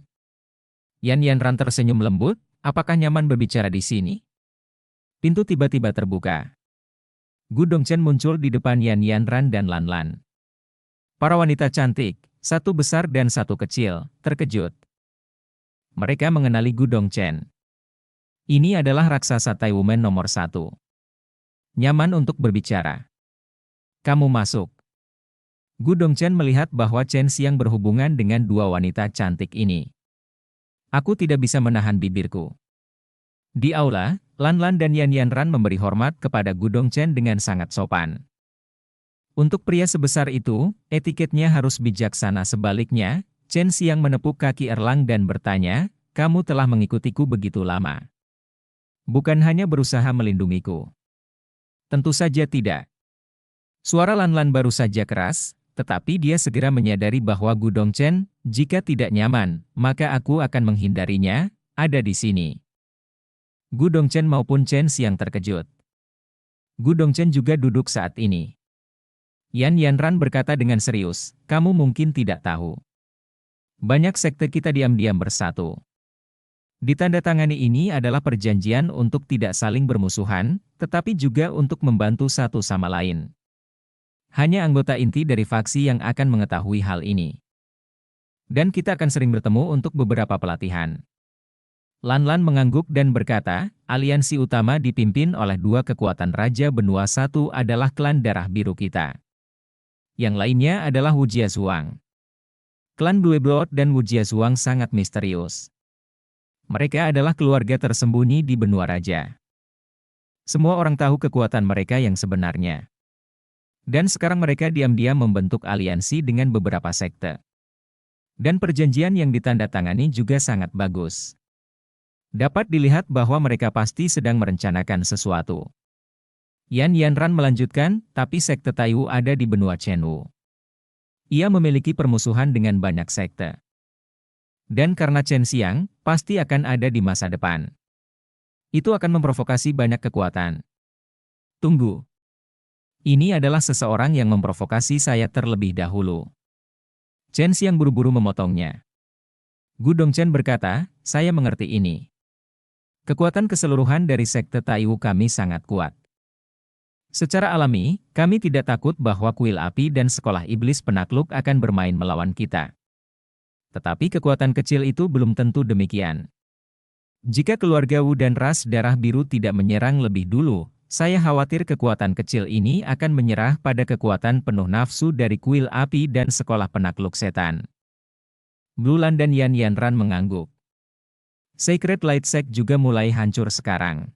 Yan Yan Ran tersenyum lembut, apakah nyaman berbicara di sini? Pintu tiba-tiba terbuka. Gu Dongchen muncul di depan Yan Yan Ran dan Lan Lan. Para wanita cantik, satu besar dan satu kecil, terkejut. Mereka mengenali Gu Dongchen. Ini adalah raksasa Tai Woman nomor 1. Nyaman untuk berbicara. Kamu masuk. Gu Dongchen melihat bahwa Chen Xiang berhubungan dengan dua wanita cantik ini. Aku tidak bisa menahan bibirku. Di aula, Lan Lan dan Yan Yan Ran memberi hormat kepada Gu Dongchen dengan sangat sopan. Untuk pria sebesar itu, etiketnya harus bijaksana. Sebaliknya, Chen Xiang menepuk kaki Erlang dan bertanya, kamu telah mengikutiku begitu lama. Bukan hanya berusaha melindungiku. Tentu saja tidak. Suara Lan Lan baru saja keras, tetapi dia segera menyadari bahwa Gu Dongchen, jika tidak nyaman, maka aku akan menghindarinya, ada di sini. Gu Dongchen maupun Chen Xiang terkejut. Gu Dongchen juga duduk saat ini. Yan Yan Ran berkata dengan serius, kamu mungkin tidak tahu. Banyak sekte kita diam-diam bersatu. Ditandatangani ini adalah perjanjian untuk tidak saling bermusuhan, tetapi juga untuk membantu satu sama lain. Hanya anggota inti dari faksi yang akan mengetahui hal ini. Dan kita akan sering bertemu untuk beberapa pelatihan. Lan Lan mengangguk dan berkata, aliansi utama dipimpin oleh dua kekuatan Raja Benua. Satu adalah klan darah biru kita. Yang lainnya adalah Wujia Zhuang. Klan Blue Blood dan Wujia Zhuang sangat misterius. Mereka adalah keluarga tersembunyi di benua raja. Semua orang tahu kekuatan mereka yang sebenarnya. Dan sekarang mereka diam-diam membentuk aliansi dengan beberapa sekte. Dan perjanjian yang ditandatangani juga sangat bagus. Dapat dilihat bahwa mereka pasti sedang merencanakan sesuatu. Yan Yan Ran melanjutkan, tapi sekte Taiwu ada di benua Chenwu. Ia memiliki permusuhan dengan banyak sekte. Dan karena Chen Xiang, pasti akan ada di masa depan. Itu akan memprovokasi banyak kekuatan. Tunggu. Ini adalah seseorang yang memprovokasi saya terlebih dahulu. Chen Xiang buru-buru memotongnya. Gu Dongchen berkata, saya mengerti ini. Kekuatan keseluruhan dari sekte Taiwu kami sangat kuat. Secara alami, kami tidak takut bahwa kuil api dan sekolah iblis penakluk akan bermain melawan kita. Tetapi kekuatan kecil itu belum tentu demikian. Jika keluarga Wu dan ras darah biru tidak menyerang lebih dulu, saya khawatir kekuatan kecil ini akan menyerah pada kekuatan penuh nafsu dari kuil api dan sekolah penakluk setan. Blulan dan Yan Yan Ran mengangguk. Sacred Light Sect juga mulai hancur sekarang.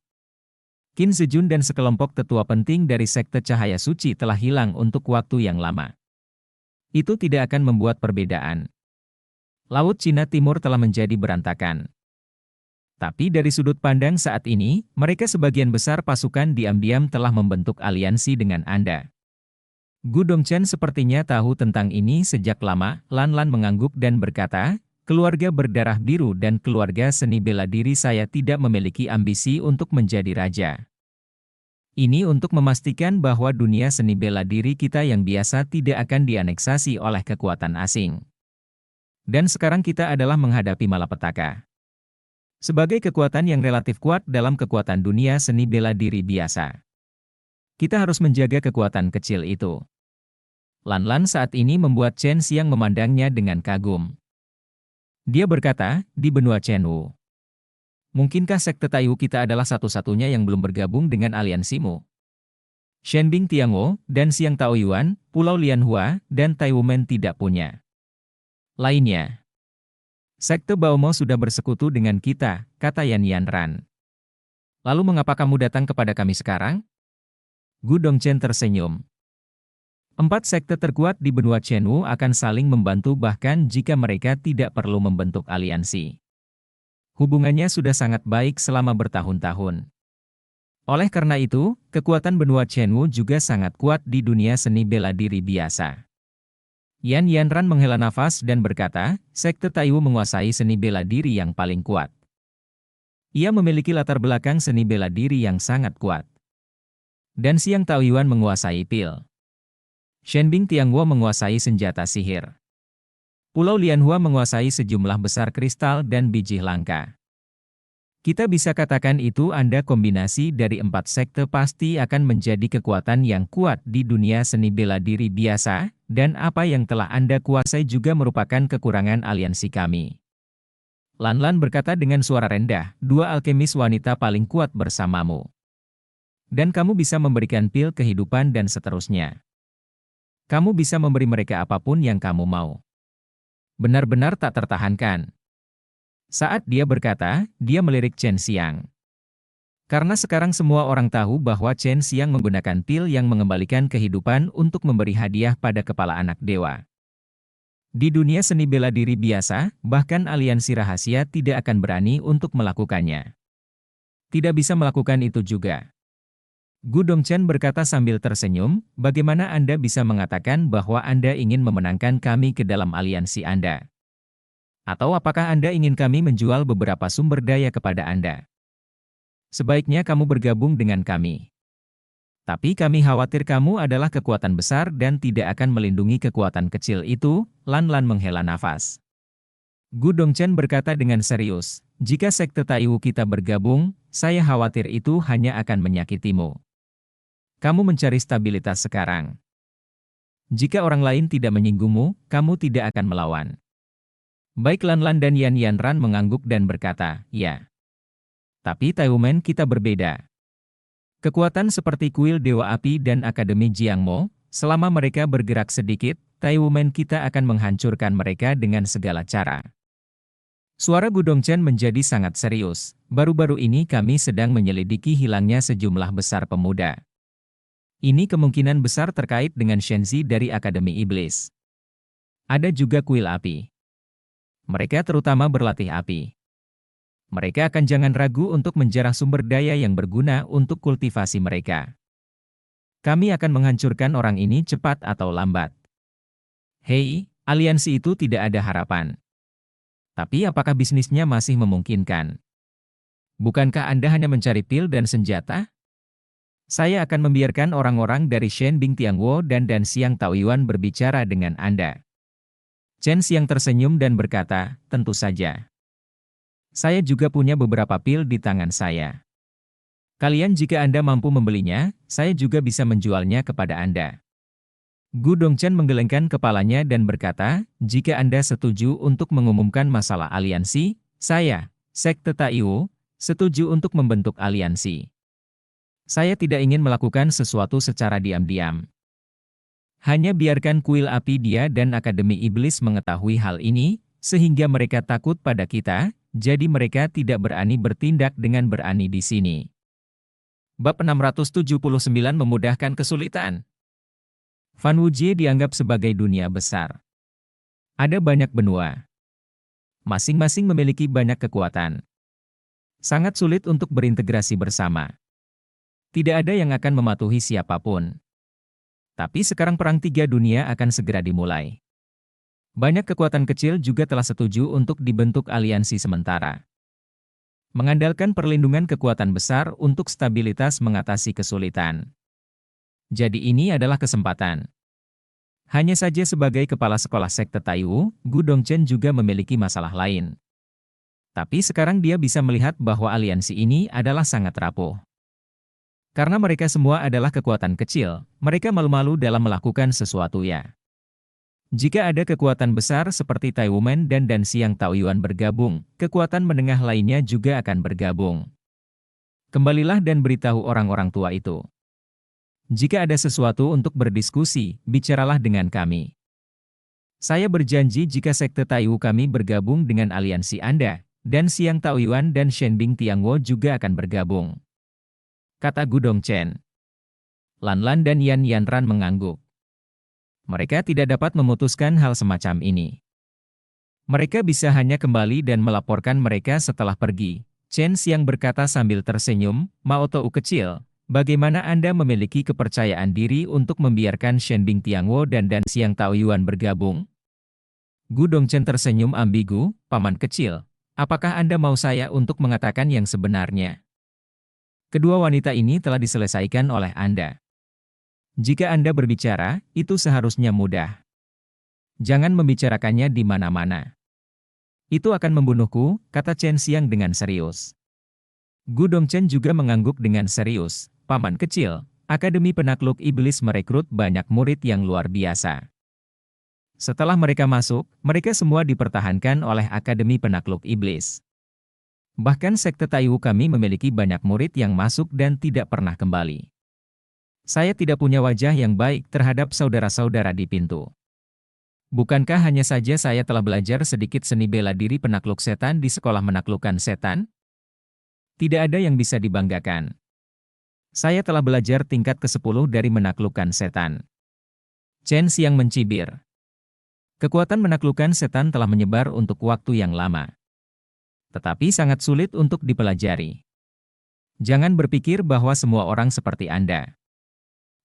Qin Zejun dan sekelompok tetua penting dari sekte cahaya suci telah hilang untuk waktu yang lama. Itu tidak akan membuat perbedaan. Laut Cina Timur telah menjadi berantakan. Tapi dari sudut pandang saat ini, mereka sebagian besar pasukan diam-diam telah membentuk aliansi dengan Anda. Gu Dongchen sepertinya tahu tentang ini sejak lama. Lan Lan mengangguk dan berkata, keluarga berdarah biru dan keluarga seni bela diri saya tidak memiliki ambisi untuk menjadi raja. Ini untuk memastikan bahwa dunia seni bela diri kita yang biasa tidak akan dianeksasi oleh kekuatan asing. Dan sekarang kita adalah menghadapi malapetaka. Sebagai kekuatan yang relatif kuat dalam kekuatan dunia seni bela diri biasa, kita harus menjaga kekuatan kecil itu. Lan Lan saat ini membuat Chen Xiang memandangnya dengan kagum. Dia berkata, di benua Chenwu, mungkinkah sekte Taiwu kita adalah satu-satunya yang belum bergabung dengan aliansimu? Shenbing Tiangwo dan Xiang Taoyuan, Pulau Lianhua, dan Taiwumen tidak punya. Lainnya, sekte Baomo sudah bersekutu dengan kita, kata Yan Yanran. Lalu mengapa kamu datang kepada kami sekarang? Gu Dongchen tersenyum. 4 sekte terkuat di benua Chenwu akan saling membantu bahkan jika mereka tidak perlu membentuk aliansi. Hubungannya sudah sangat baik selama bertahun-tahun. Oleh karena itu, kekuatan benua Chenwu juga sangat kuat di dunia seni bela diri biasa. Yan Yanran menghela nafas dan berkata, sekte Taiwu menguasai seni bela diri yang paling kuat. Ia memiliki latar belakang seni bela diri yang sangat kuat. Dan Xiang Taoyuan menguasai pil. Shenbing Tiangwo menguasai senjata sihir. Pulau Lianhua menguasai sejumlah besar kristal dan biji langka. Kita bisa katakan itu Anda kombinasi dari 4 sekte pasti akan menjadi kekuatan yang kuat di dunia seni bela diri biasa, dan apa yang telah Anda kuasai juga merupakan kekurangan aliansi kami. Lan Lan berkata dengan suara rendah, 2 alkemis wanita paling kuat bersamamu. Dan kamu bisa memberikan pil kehidupan dan seterusnya. Kamu bisa memberi mereka apapun yang kamu mau. Benar-benar tak tertahankan. Saat dia berkata, dia melirik Chen Xiang. Karena sekarang semua orang tahu bahwa Chen Xiang menggunakan pil yang mengembalikan kehidupan untuk memberi hadiah pada kepala anak dewa. Di dunia seni bela diri biasa, bahkan aliansi rahasia tidak akan berani untuk melakukannya. Tidak bisa melakukan itu juga. Gu Dongchen berkata sambil tersenyum, bagaimana Anda bisa mengatakan bahwa Anda ingin memenangkan kami ke dalam aliansi Anda? Atau apakah Anda ingin kami menjual beberapa sumber daya kepada Anda? Sebaiknya kamu bergabung dengan kami. Tapi kami khawatir kamu adalah kekuatan besar dan tidak akan melindungi kekuatan kecil itu. Lan Lan menghela nafas. Gu Dongchen berkata dengan serius, jika sekte Taiwu kita bergabung, saya khawatir itu hanya akan menyakitimu. Kamu mencari stabilitas sekarang. Jika orang lain tidak menyinggungmu, kamu tidak akan melawan. Baik Lan Lan dan Yan Yanran mengangguk dan berkata, ya. Tapi Taiwumen kita berbeda. Kekuatan seperti kuil Dewa Api dan Akademi Jiangmo, selama mereka bergerak sedikit, Taiwumen kita akan menghancurkan mereka dengan segala cara. Suara Gu Dongchen menjadi sangat serius. Baru-baru ini kami sedang menyelidiki hilangnya sejumlah besar pemuda. Ini kemungkinan besar terkait dengan Shenzi dari Akademi Iblis. Ada juga kuil api. Mereka terutama berlatih api. Mereka akan jangan ragu untuk menjarah sumber daya yang berguna untuk kultivasi mereka. Kami akan menghancurkan orang ini cepat atau lambat. Hei, aliansi itu tidak ada harapan. Tapi apakah bisnisnya masih memungkinkan? Bukankah Anda hanya mencari pil dan senjata? Saya akan membiarkan orang-orang dari Shenbing Tiangwo dan Xiang Taoyuan berbicara dengan Anda. Chen Xiang tersenyum dan berkata, tentu saja. Saya juga punya beberapa pil di tangan saya. Kalian jika Anda mampu membelinya, saya juga bisa menjualnya kepada Anda. Gu Dongchen menggelengkan kepalanya dan berkata, jika Anda setuju untuk mengumumkan masalah aliansi, saya, sekte Taiwu, setuju untuk membentuk aliansi. Saya tidak ingin melakukan sesuatu secara diam-diam. Hanya biarkan kuil api dia dan Akademi Iblis mengetahui hal ini, sehingga mereka takut pada kita, jadi mereka tidak berani bertindak dengan berani di sini. Bab 679 memudahkan kesulitan. Fan Wujie dianggap sebagai dunia besar. Ada banyak benua. Masing-masing memiliki banyak kekuatan. Sangat sulit untuk berintegrasi bersama. Tidak ada yang akan mematuhi siapapun. Tapi sekarang Perang Tiga Dunia akan segera dimulai. Banyak kekuatan kecil juga telah setuju untuk dibentuk aliansi sementara. Mengandalkan perlindungan kekuatan besar untuk stabilitas mengatasi kesulitan. Jadi ini adalah kesempatan. Hanya saja sebagai kepala sekolah sekte Taiwu, Gu Dongchen juga memiliki masalah lain. Tapi sekarang dia bisa melihat bahwa aliansi ini adalah sangat rapuh. Karena mereka semua adalah kekuatan kecil, mereka malu-malu dalam melakukan sesuatu ya. Jika ada kekuatan besar seperti Taiwan dan Danxiang Taoyuan bergabung, kekuatan menengah lainnya juga akan bergabung. Kembalilah dan beritahu orang-orang tua itu. Jika ada sesuatu untuk berdiskusi, bicaralah dengan kami. Saya berjanji jika sekte Taiwu kami bergabung dengan aliansi Anda, dan Xiang Taoyuan dan Shenbing Tiangwo juga akan bergabung. Kata Gu Dongchen. Lan dan Yan Yanran mengangguk. Mereka tidak dapat memutuskan hal semacam ini. Mereka bisa hanya kembali dan melaporkan mereka setelah pergi. Chen Xiang berkata sambil tersenyum, Mao Tou kecil. Bagaimana Anda memiliki kepercayaan diri untuk membiarkan Shenbing Tiangwo dan Xiang Taoyuan bergabung? Gu Dongchen tersenyum ambigu, Paman kecil. Apakah Anda mau saya untuk mengatakan yang sebenarnya? Kedua wanita ini telah diselesaikan oleh Anda. Jika Anda berbicara, itu seharusnya mudah. Jangan membicarakannya di mana-mana. Itu akan membunuhku, kata Chen Xiang dengan serius. Gu Dongchen juga mengangguk dengan serius. Paman kecil, Akademi Penakluk Iblis merekrut banyak murid yang luar biasa. Setelah mereka masuk, mereka semua dipertahankan oleh Akademi Penakluk Iblis. Bahkan sekte Taiwu kami memiliki banyak murid yang masuk dan tidak pernah kembali. Saya tidak punya wajah yang baik terhadap saudara-saudara di pintu. Bukankah hanya saja saya telah belajar sedikit seni bela diri penakluk setan di sekolah menaklukkan setan? Tidak ada yang bisa dibanggakan. Saya telah belajar tingkat ke-10 dari menaklukkan setan. Chen Xiang mencibir. Kekuatan menaklukkan setan telah menyebar untuk waktu yang lama. Tetapi sangat sulit untuk dipelajari. Jangan berpikir bahwa semua orang seperti Anda.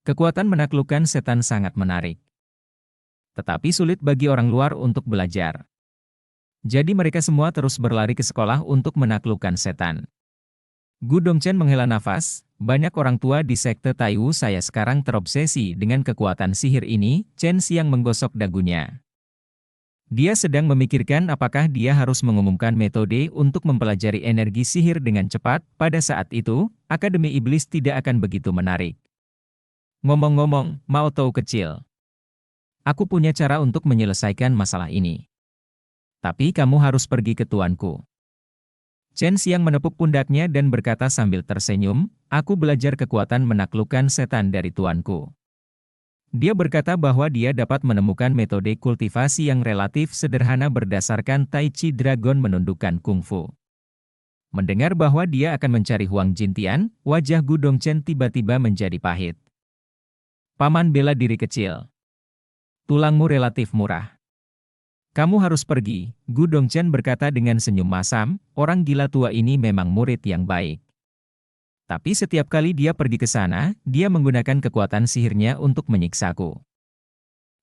Kekuatan menaklukkan setan sangat menarik. Tetapi sulit bagi orang luar untuk belajar. Jadi mereka semua terus berlari ke sekolah untuk menaklukkan setan. Gu Dongchen menghela nafas, banyak orang tua di sekte Taiwu saya sekarang terobsesi dengan kekuatan sihir ini, Chen Xiang menggosok dagunya. Dia sedang memikirkan apakah dia harus mengumumkan metode untuk mempelajari energi sihir dengan cepat, pada saat itu, Akademi Iblis tidak akan begitu menarik. Ngomong-ngomong, Mao Tou kecil. Aku punya cara untuk menyelesaikan masalah ini. Tapi kamu harus pergi ke tuanku. Chen Xiang menepuk pundaknya dan berkata sambil tersenyum, aku belajar kekuatan menaklukkan setan dari tuanku. Dia berkata bahwa dia dapat menemukan metode kultivasi yang relatif sederhana berdasarkan Tai Chi Dragon menundukkan kungfu. Mendengar bahwa dia akan mencari Huang Jintian, wajah Gu Dongchen tiba-tiba menjadi pahit. Paman bela diri kecil. Tulangmu relatif murah. Kamu harus pergi, Gu Dongchen berkata dengan senyum masam, orang gila tua ini memang murid yang baik. Tapi setiap kali dia pergi ke sana, dia menggunakan kekuatan sihirnya untuk menyiksaku.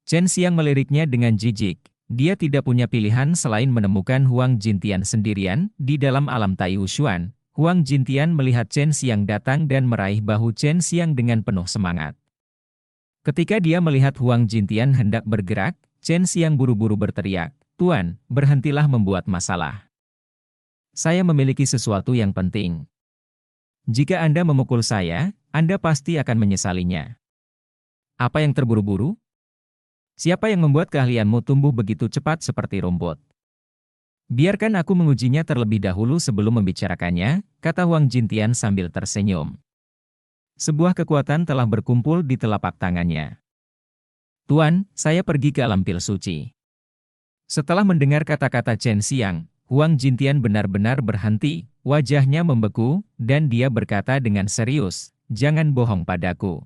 Chen Xiang meliriknya dengan jijik. Dia tidak punya pilihan selain menemukan Huang Jintian sendirian di dalam alam Tai Wushuan. Huang Jintian melihat Chen Xiang datang dan meraih bahu Chen Xiang dengan penuh semangat. Ketika dia melihat Huang Jintian hendak bergerak, Chen Xiang buru-buru berteriak, Tuan, berhentilah membuat masalah. Saya memiliki sesuatu yang penting. Jika Anda memukul saya, Anda pasti akan menyesalinya. Apa yang terburu-buru? Siapa yang membuat keahlianmu tumbuh begitu cepat seperti rumput? Biarkan aku mengujinya terlebih dahulu sebelum membicarakannya, kata Huang Jintian sambil tersenyum. Sebuah kekuatan telah berkumpul di telapak tangannya. Tuan, saya pergi ke alam pil suci. Setelah mendengar kata-kata Chen Xiang, Huang Jintian benar-benar berhenti, wajahnya membeku, dan dia berkata dengan serius, jangan bohong padaku.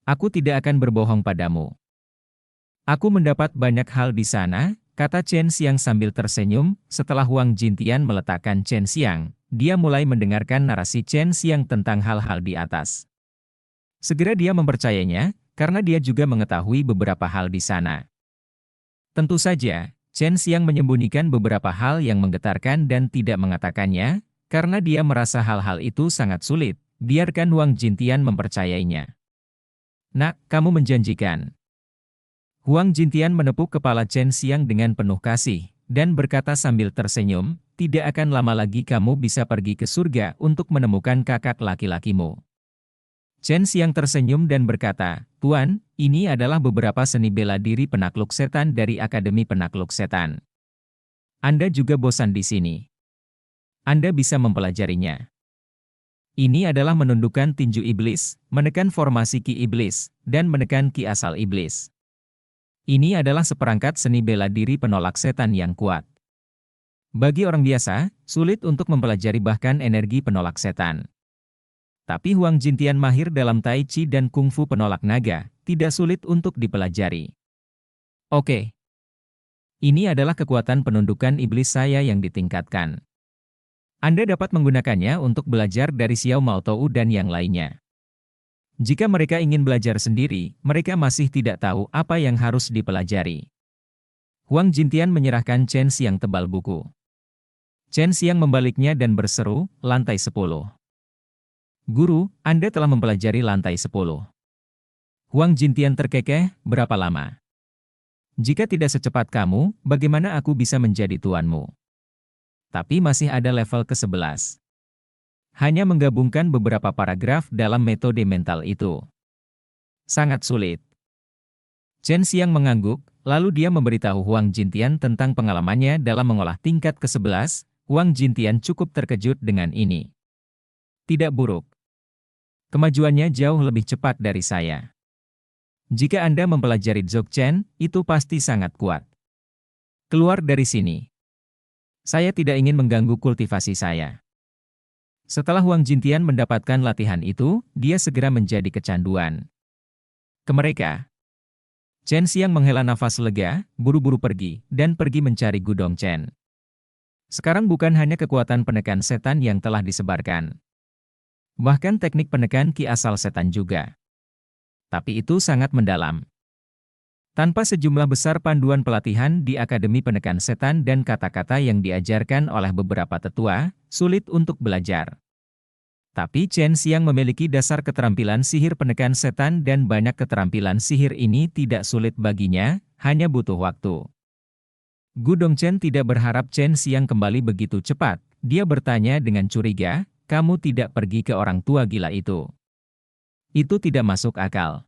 Aku tidak akan berbohong padamu. Aku mendapat banyak hal di sana, kata Chen Xiang sambil tersenyum. Setelah Huang Jintian meletakkan Chen Xiang, dia mulai mendengarkan narasi Chen Xiang tentang hal-hal di atas. Segera dia mempercayainya, karena dia juga mengetahui beberapa hal di sana. Tentu saja, Chen Xiang menyembunyikan beberapa hal yang menggetarkan dan tidak mengatakannya, karena dia merasa hal-hal itu sangat sulit. Biarkan Huang Jintian mempercayainya. Nak, kamu menjanjikan. Huang Jintian menepuk kepala Chen Xiang dengan penuh kasih, dan berkata sambil tersenyum, tidak akan lama lagi kamu bisa pergi ke surga untuk menemukan kakak laki-lakimu. Chen Xiang tersenyum dan berkata, Tuan, ini adalah beberapa seni bela diri penakluk setan dari Akademi Penakluk Setan. Anda juga bosan di sini. Anda bisa mempelajarinya. Ini adalah menundukkan tinju iblis, menekan formasi ki iblis, dan menekan ki asal iblis. Ini adalah seperangkat seni bela diri penolak setan yang kuat. Bagi orang biasa, sulit untuk mempelajari bahkan energi penolak setan. Tapi Huang Jintian mahir dalam Tai Chi dan Kungfu penolak naga, tidak sulit untuk dipelajari. Oke. Ini adalah kekuatan penundukan iblis saya yang ditingkatkan. Anda dapat menggunakannya untuk belajar dari Xiao Mao Tou dan yang lainnya. Jika mereka ingin belajar sendiri, mereka masih tidak tahu apa yang harus dipelajari. Huang Jintian menyerahkan Chen Xiang tebal buku. Chen Xiang membaliknya dan berseru, lantai 10. Guru, Anda telah mempelajari lantai 10. Huang Jintian terkekeh, berapa lama? Jika tidak secepat kamu, bagaimana aku bisa menjadi tuanmu? Tapi masih ada level ke-11. Hanya menggabungkan beberapa paragraf dalam metode mental itu. Sangat sulit. Chen Xiang mengangguk, lalu dia memberitahu Huang Jintian tentang pengalamannya dalam mengolah tingkat ke-11. Huang Jintian cukup terkejut dengan ini. Tidak buruk. Kemajuannya jauh lebih cepat dari saya. Jika Anda mempelajari Dzogchen, itu pasti sangat kuat. Keluar dari sini. Saya tidak ingin mengganggu kultivasi saya. Setelah Huang Jintian mendapatkan latihan itu, dia segera menjadi kecanduan. Ke mereka. Chen Xiang menghela nafas lega, buru-buru pergi, dan pergi mencari Gu Dongchen. Sekarang bukan hanya kekuatan penekan setan yang telah disebarkan. Bahkan teknik penekan ki asal setan juga. Tapi itu sangat mendalam. Tanpa sejumlah besar panduan pelatihan di Akademi Penekan Setan dan kata-kata yang diajarkan oleh beberapa tetua, sulit untuk belajar. Tapi Chen Xiang memiliki dasar keterampilan sihir penekan setan dan banyak keterampilan sihir ini tidak sulit baginya, hanya butuh waktu. Gu Dongchen tidak berharap Chen Xiang kembali begitu cepat. Dia bertanya dengan curiga, kamu tidak pergi ke orang tua gila itu. Itu tidak masuk akal.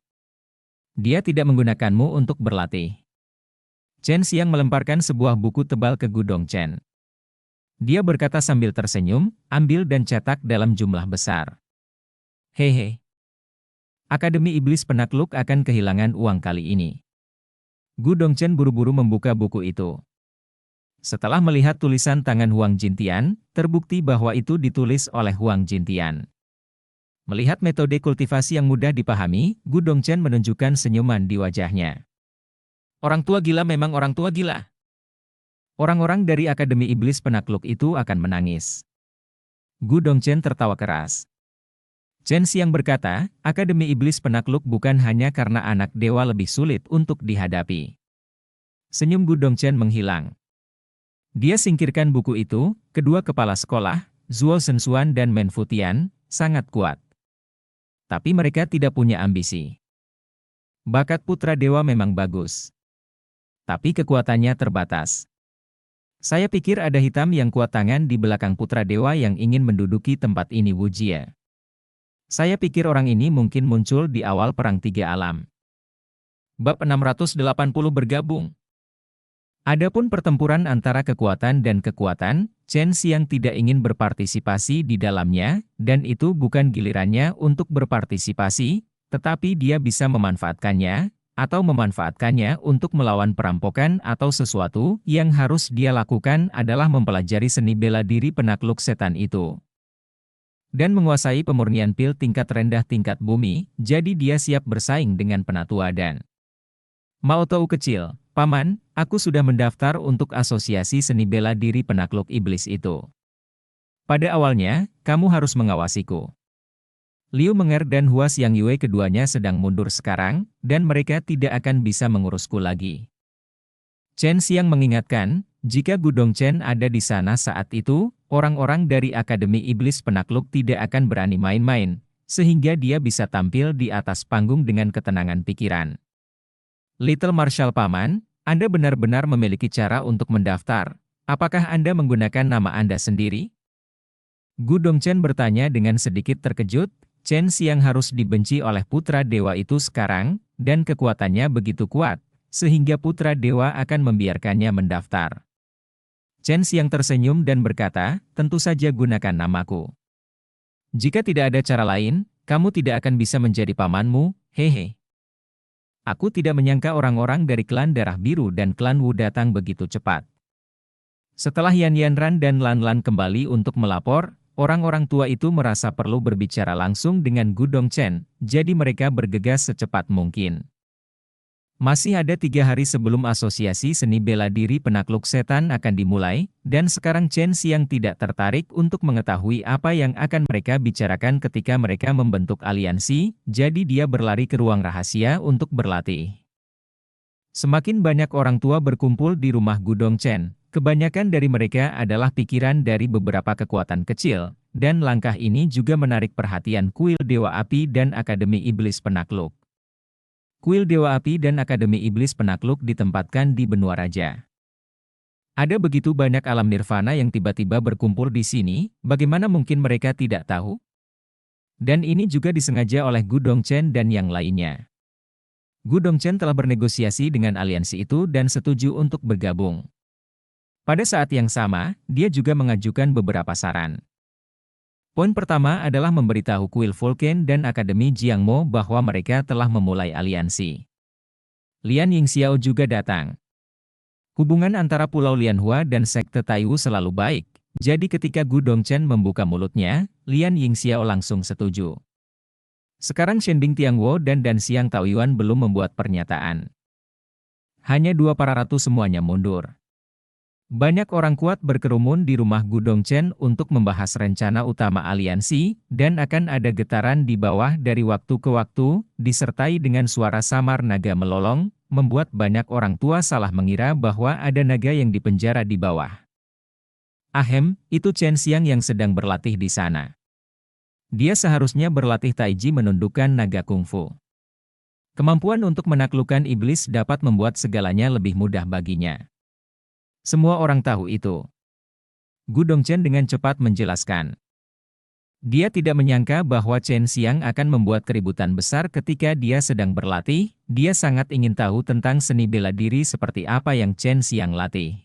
Dia tidak menggunakanmu untuk berlatih. Chen Xiang melemparkan sebuah buku tebal ke Gu Dongchen. Dia berkata sambil tersenyum, ambil dan cetak dalam jumlah besar. Hehe. Akademi Iblis Penakluk akan kehilangan uang kali ini. Gu Dongchen buru-buru membuka buku itu. Setelah melihat tulisan tangan Huang Jintian, terbukti bahwa itu ditulis oleh Huang Jintian. Melihat metode kultivasi yang mudah dipahami, Gu Dongchen menunjukkan senyuman di wajahnya. Orang tua gila memang orang tua gila. Orang-orang dari Akademi Iblis Penakluk itu akan menangis. Gu Dongchen tertawa keras. Chen Xiang berkata, Akademi Iblis Penakluk bukan hanya karena anak dewa lebih sulit untuk dihadapi. Senyum Gu Dongchen menghilang. Dia singkirkan buku itu, kedua kepala sekolah, Zhuo Zhenxuan dan Men Futian, sangat kuat. Tapi mereka tidak punya ambisi. Bakat putra dewa memang bagus. Tapi kekuatannya terbatas. Saya pikir ada hitam yang kuat tangan di belakang putra dewa yang ingin menduduki tempat ini Wu Jie. Saya pikir orang ini mungkin muncul di awal Perang Tiga Alam. Bab 680 bergabung. Adapun pertempuran antara kekuatan dan kekuatan, Chen Xiang tidak ingin berpartisipasi di dalamnya, dan itu bukan gilirannya untuk berpartisipasi, tetapi dia bisa memanfaatkannya, atau memanfaatkannya untuk melawan perampokan atau sesuatu yang harus dia lakukan adalah mempelajari seni bela diri penakluk setan itu. Dan menguasai pemurnian pil tingkat rendah tingkat bumi, jadi dia siap bersaing dengan penatua dan Mao Tou kecil. Paman, aku sudah mendaftar untuk asosiasi seni bela diri penakluk iblis itu. Pada awalnya, kamu harus mengawasiku. Liu Menger dan Hua Xiangyue keduanya sedang mundur sekarang, dan mereka tidak akan bisa mengurusku lagi. Chen Xiang mengingatkan, jika Gu Dongchen ada di sana saat itu, orang-orang dari Akademi Iblis Penakluk tidak akan berani main-main, sehingga dia bisa tampil di atas panggung dengan ketenangan pikiran. Little Marshal Paman, Anda benar-benar memiliki cara untuk mendaftar. Apakah Anda menggunakan nama Anda sendiri? Gu Dongchen bertanya dengan sedikit terkejut. Chen Xiang harus dibenci oleh putra dewa itu sekarang, dan kekuatannya begitu kuat, sehingga putra dewa akan membiarkannya mendaftar. Chen Xiang tersenyum dan berkata, tentu saja gunakan namaku. Jika tidak ada cara lain, kamu tidak akan bisa menjadi pamanmu, hehe. Aku tidak menyangka orang-orang dari klan Darah Biru dan klan Wu datang begitu cepat. Setelah Yan Yanran dan Lan Lan kembali untuk melapor, orang-orang tua itu merasa perlu berbicara langsung dengan Gu Dongchen, jadi mereka bergegas secepat mungkin. Masih ada 3 hari sebelum asosiasi seni bela diri penakluk setan akan dimulai, dan sekarang Chen Xiang tidak tertarik untuk mengetahui apa yang akan mereka bicarakan ketika mereka membentuk aliansi, jadi dia berlari ke ruang rahasia untuk berlatih. Semakin banyak orang tua berkumpul di rumah Gu Dongchen, kebanyakan dari mereka adalah pikiran dari beberapa kekuatan kecil, dan langkah ini juga menarik perhatian Kuil Dewa Api dan Akademi Iblis Penakluk. Kuil Dewa Api dan Akademi Iblis Penakluk ditempatkan di benua raja. Ada begitu banyak alam nirvana yang tiba-tiba berkumpul di sini, bagaimana mungkin mereka tidak tahu? Dan ini juga disengaja oleh Gu Dongchen dan yang lainnya. Gu Dongchen telah bernegosiasi dengan aliansi itu dan setuju untuk bergabung. Pada saat yang sama, dia juga mengajukan beberapa saran. Poin pertama adalah memberitahu Kuil Vulcan dan Akademi Jiangmo bahwa mereka telah memulai aliansi. Lian Yingxiao juga datang. Hubungan antara Pulau Lianhua dan Sekte Taiwu selalu baik, jadi ketika Gu Dongchen membuka mulutnya, Lian Yingxiao langsung setuju. Sekarang Shending Tiangwo dan Xiang Taoyuan belum membuat pernyataan. Hanya 2% semuanya mundur. Banyak orang kuat berkerumun di rumah Gu Dongchen untuk membahas rencana utama aliansi, dan akan ada getaran di bawah dari waktu ke waktu, disertai dengan suara samar naga melolong, membuat banyak orang tua salah mengira bahwa ada naga yang dipenjara di bawah. Ahem, itu Chen Xiang yang sedang berlatih di sana. Dia seharusnya berlatih taiji menundukkan naga kungfu. Kemampuan untuk menaklukkan iblis dapat membuat segalanya lebih mudah baginya. Semua orang tahu itu. Gu Dongchen dengan cepat menjelaskan. Dia tidak menyangka bahwa Chen Xiang akan membuat keributan besar ketika dia sedang berlatih, dia sangat ingin tahu tentang seni bela diri seperti apa yang Chen Xiang latih.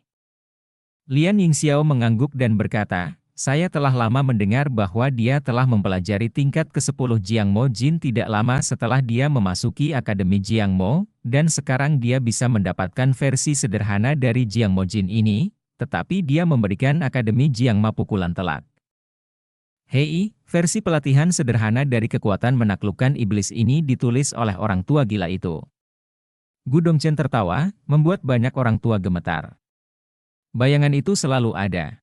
Lian Yingxiao mengangguk dan berkata, saya telah lama mendengar bahwa dia telah mempelajari tingkat ke-10 Jiangmo Jin tidak lama setelah dia memasuki Akademi Jiangmo, dan sekarang dia bisa mendapatkan versi sederhana dari Jiangmo Jin ini, tetapi dia memberikan Akademi Jiangma pukulan telak. Hei, versi pelatihan sederhana dari kekuatan menaklukkan iblis ini ditulis oleh orang tua gila itu. Gu Dongchen tertawa, membuat banyak orang tua gemetar. Bayangan itu selalu ada.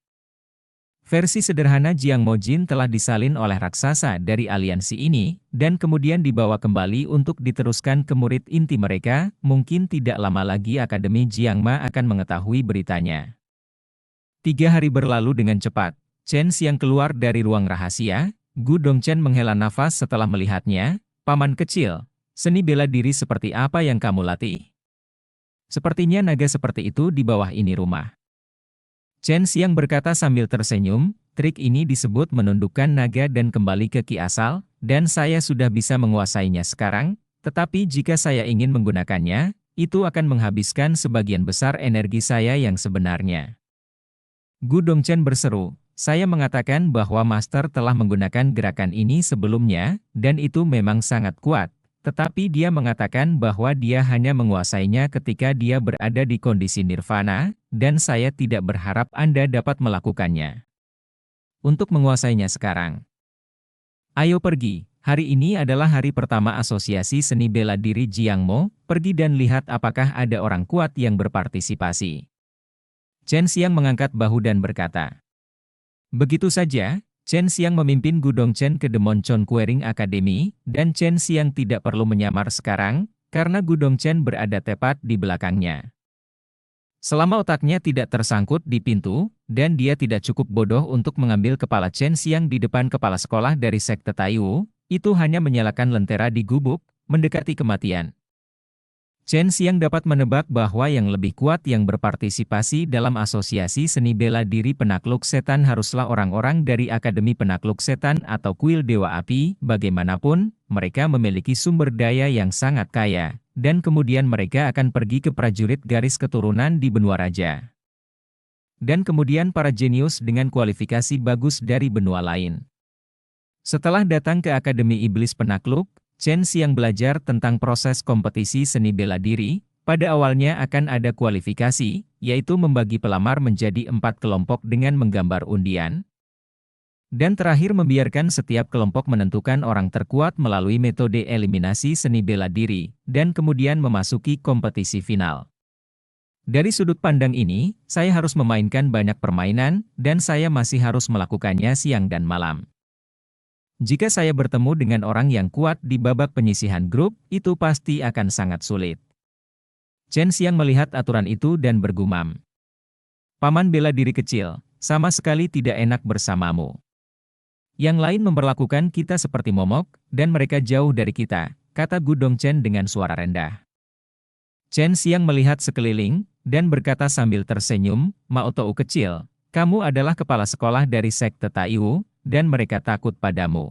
Versi sederhana Jiangmo Jin telah disalin oleh raksasa dari aliansi ini, dan kemudian dibawa kembali untuk diteruskan ke murid inti mereka, mungkin tidak lama lagi Akademi Jiangma akan mengetahui beritanya. 3 hari berlalu dengan cepat. Chen Xiang keluar dari ruang rahasia, Gu Dongchen menghela nafas setelah melihatnya, paman kecil, seni bela diri seperti apa yang kamu latih? Sepertinya naga seperti itu di bawah ini rumah. Chen Xiang berkata sambil tersenyum, trik ini disebut menundukkan naga dan kembali ke ki asal, dan saya sudah bisa menguasainya sekarang, tetapi jika saya ingin menggunakannya, itu akan menghabiskan sebagian besar energi saya yang sebenarnya. Gu Dongchen berseru, saya mengatakan bahwa Master telah menggunakan gerakan ini sebelumnya, dan itu memang sangat kuat, tetapi dia mengatakan bahwa dia hanya menguasainya ketika dia berada di kondisi nirvana, dan saya tidak berharap Anda dapat melakukannya. Untuk menguasainya sekarang. Ayo pergi, hari ini adalah hari pertama Asosiasi Seni Bela Diri Jiangmo, pergi dan lihat apakah ada orang kuat yang berpartisipasi. Chen Xiang mengangkat bahu dan berkata. Begitu saja, Chen Xiang memimpin Gudong Chen ke Demon Chon Quaring Academy, dan Chen Xiang tidak perlu menyamar sekarang, karena Gudong Chen berada tepat di belakangnya. Selama otaknya tidak tersangkut di pintu, dan dia tidak cukup bodoh untuk mengambil kepala Chen Xiang di depan kepala sekolah dari sekte Taiwu, itu hanya menyalakan lentera di gubuk, mendekati kematian. Chen Xiang dapat menebak bahwa yang lebih kuat yang berpartisipasi dalam asosiasi seni bela diri penakluk setan haruslah orang-orang dari Akademi Penakluk Setan atau Kuil Dewa Api. Bagaimanapun, mereka memiliki sumber daya yang sangat kaya, dan kemudian mereka akan pergi ke prajurit garis keturunan di benua raja. Dan kemudian para jenius dengan kualifikasi bagus dari benua lain. Setelah datang ke Akademi Iblis Penakluk, Chen Xiang belajar tentang proses kompetisi seni bela diri. Pada awalnya akan ada kualifikasi, yaitu membagi pelamar menjadi 4 kelompok dengan menggambar undian. Dan terakhir membiarkan setiap kelompok menentukan orang terkuat melalui metode eliminasi seni bela diri, dan kemudian memasuki kompetisi final. Dari sudut pandang ini, saya harus memainkan banyak permainan, dan saya masih harus melakukannya siang dan malam. Jika saya bertemu dengan orang yang kuat di babak penyisihan grup, itu pasti akan sangat sulit. Chen Xiang melihat aturan itu dan bergumam. Paman bela diri kecil, sama sekali tidak enak bersamamu. Yang lain memperlakukan kita seperti momok, dan mereka jauh dari kita, kata Gudong Chen dengan suara rendah. Chen Xiang melihat sekeliling, dan berkata sambil tersenyum, Mao Tou kecil, kamu adalah kepala sekolah dari sekte Taiwu, dan mereka takut padamu.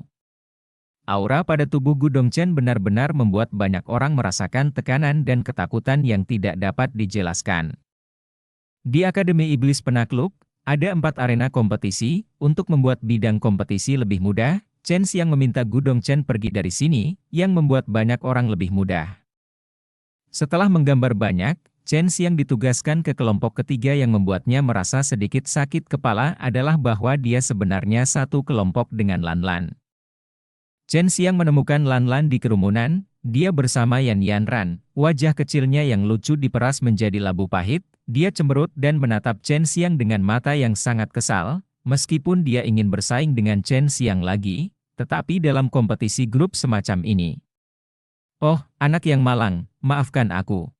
Aura pada tubuh Gudong Chen benar-benar membuat banyak orang merasakan tekanan dan ketakutan yang tidak dapat dijelaskan. Di Akademi Iblis Penakluk, ada 4 arena kompetisi. Untuk membuat bidang kompetisi lebih mudah, Chen Xiang meminta Gudong Chen pergi dari sini, yang membuat banyak orang lebih mudah. Setelah menggambar banyak, Chen Xiang ditugaskan ke kelompok ketiga yang membuatnya merasa sedikit sakit kepala adalah bahwa dia sebenarnya satu kelompok dengan Lan Lan. Chen Xiang menemukan Lan Lan di kerumunan, dia bersama Yan Yanran, wajah kecilnya yang lucu diperas menjadi labu pahit, dia cemberut dan menatap Chen Xiang dengan mata yang sangat kesal, meskipun dia ingin bersaing dengan Chen Xiang lagi, tetapi dalam kompetisi grup semacam ini. Oh, anak yang malang, maafkan aku.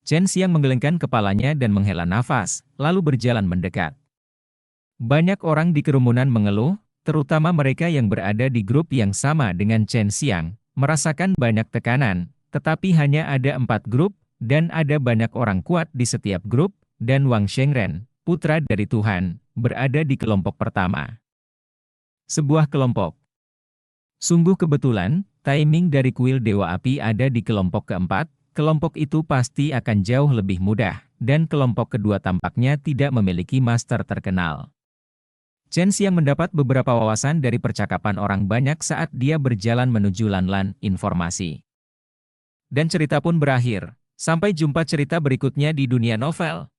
Chen Xiang menggelengkan kepalanya dan menghela nafas, lalu berjalan mendekat. Banyak orang di kerumunan mengeluh, terutama mereka yang berada di grup yang sama dengan Chen Xiang, merasakan banyak tekanan, tetapi hanya ada 4 grup, dan ada banyak orang kuat di setiap grup, dan Wang Shengren, putra dari Tuhan, berada di kelompok pertama. Sebuah kelompok. Sungguh kebetulan, timing dari kuil Dewa Api ada di kelompok keempat. Kelompok itu pasti akan jauh lebih mudah, dan kelompok kedua tampaknya tidak memiliki master terkenal. Chen Xiang mendapat beberapa wawasan dari percakapan orang banyak saat dia berjalan menuju Lan Lan, informasi. Dan cerita pun berakhir. Sampai jumpa cerita berikutnya di dunia novel.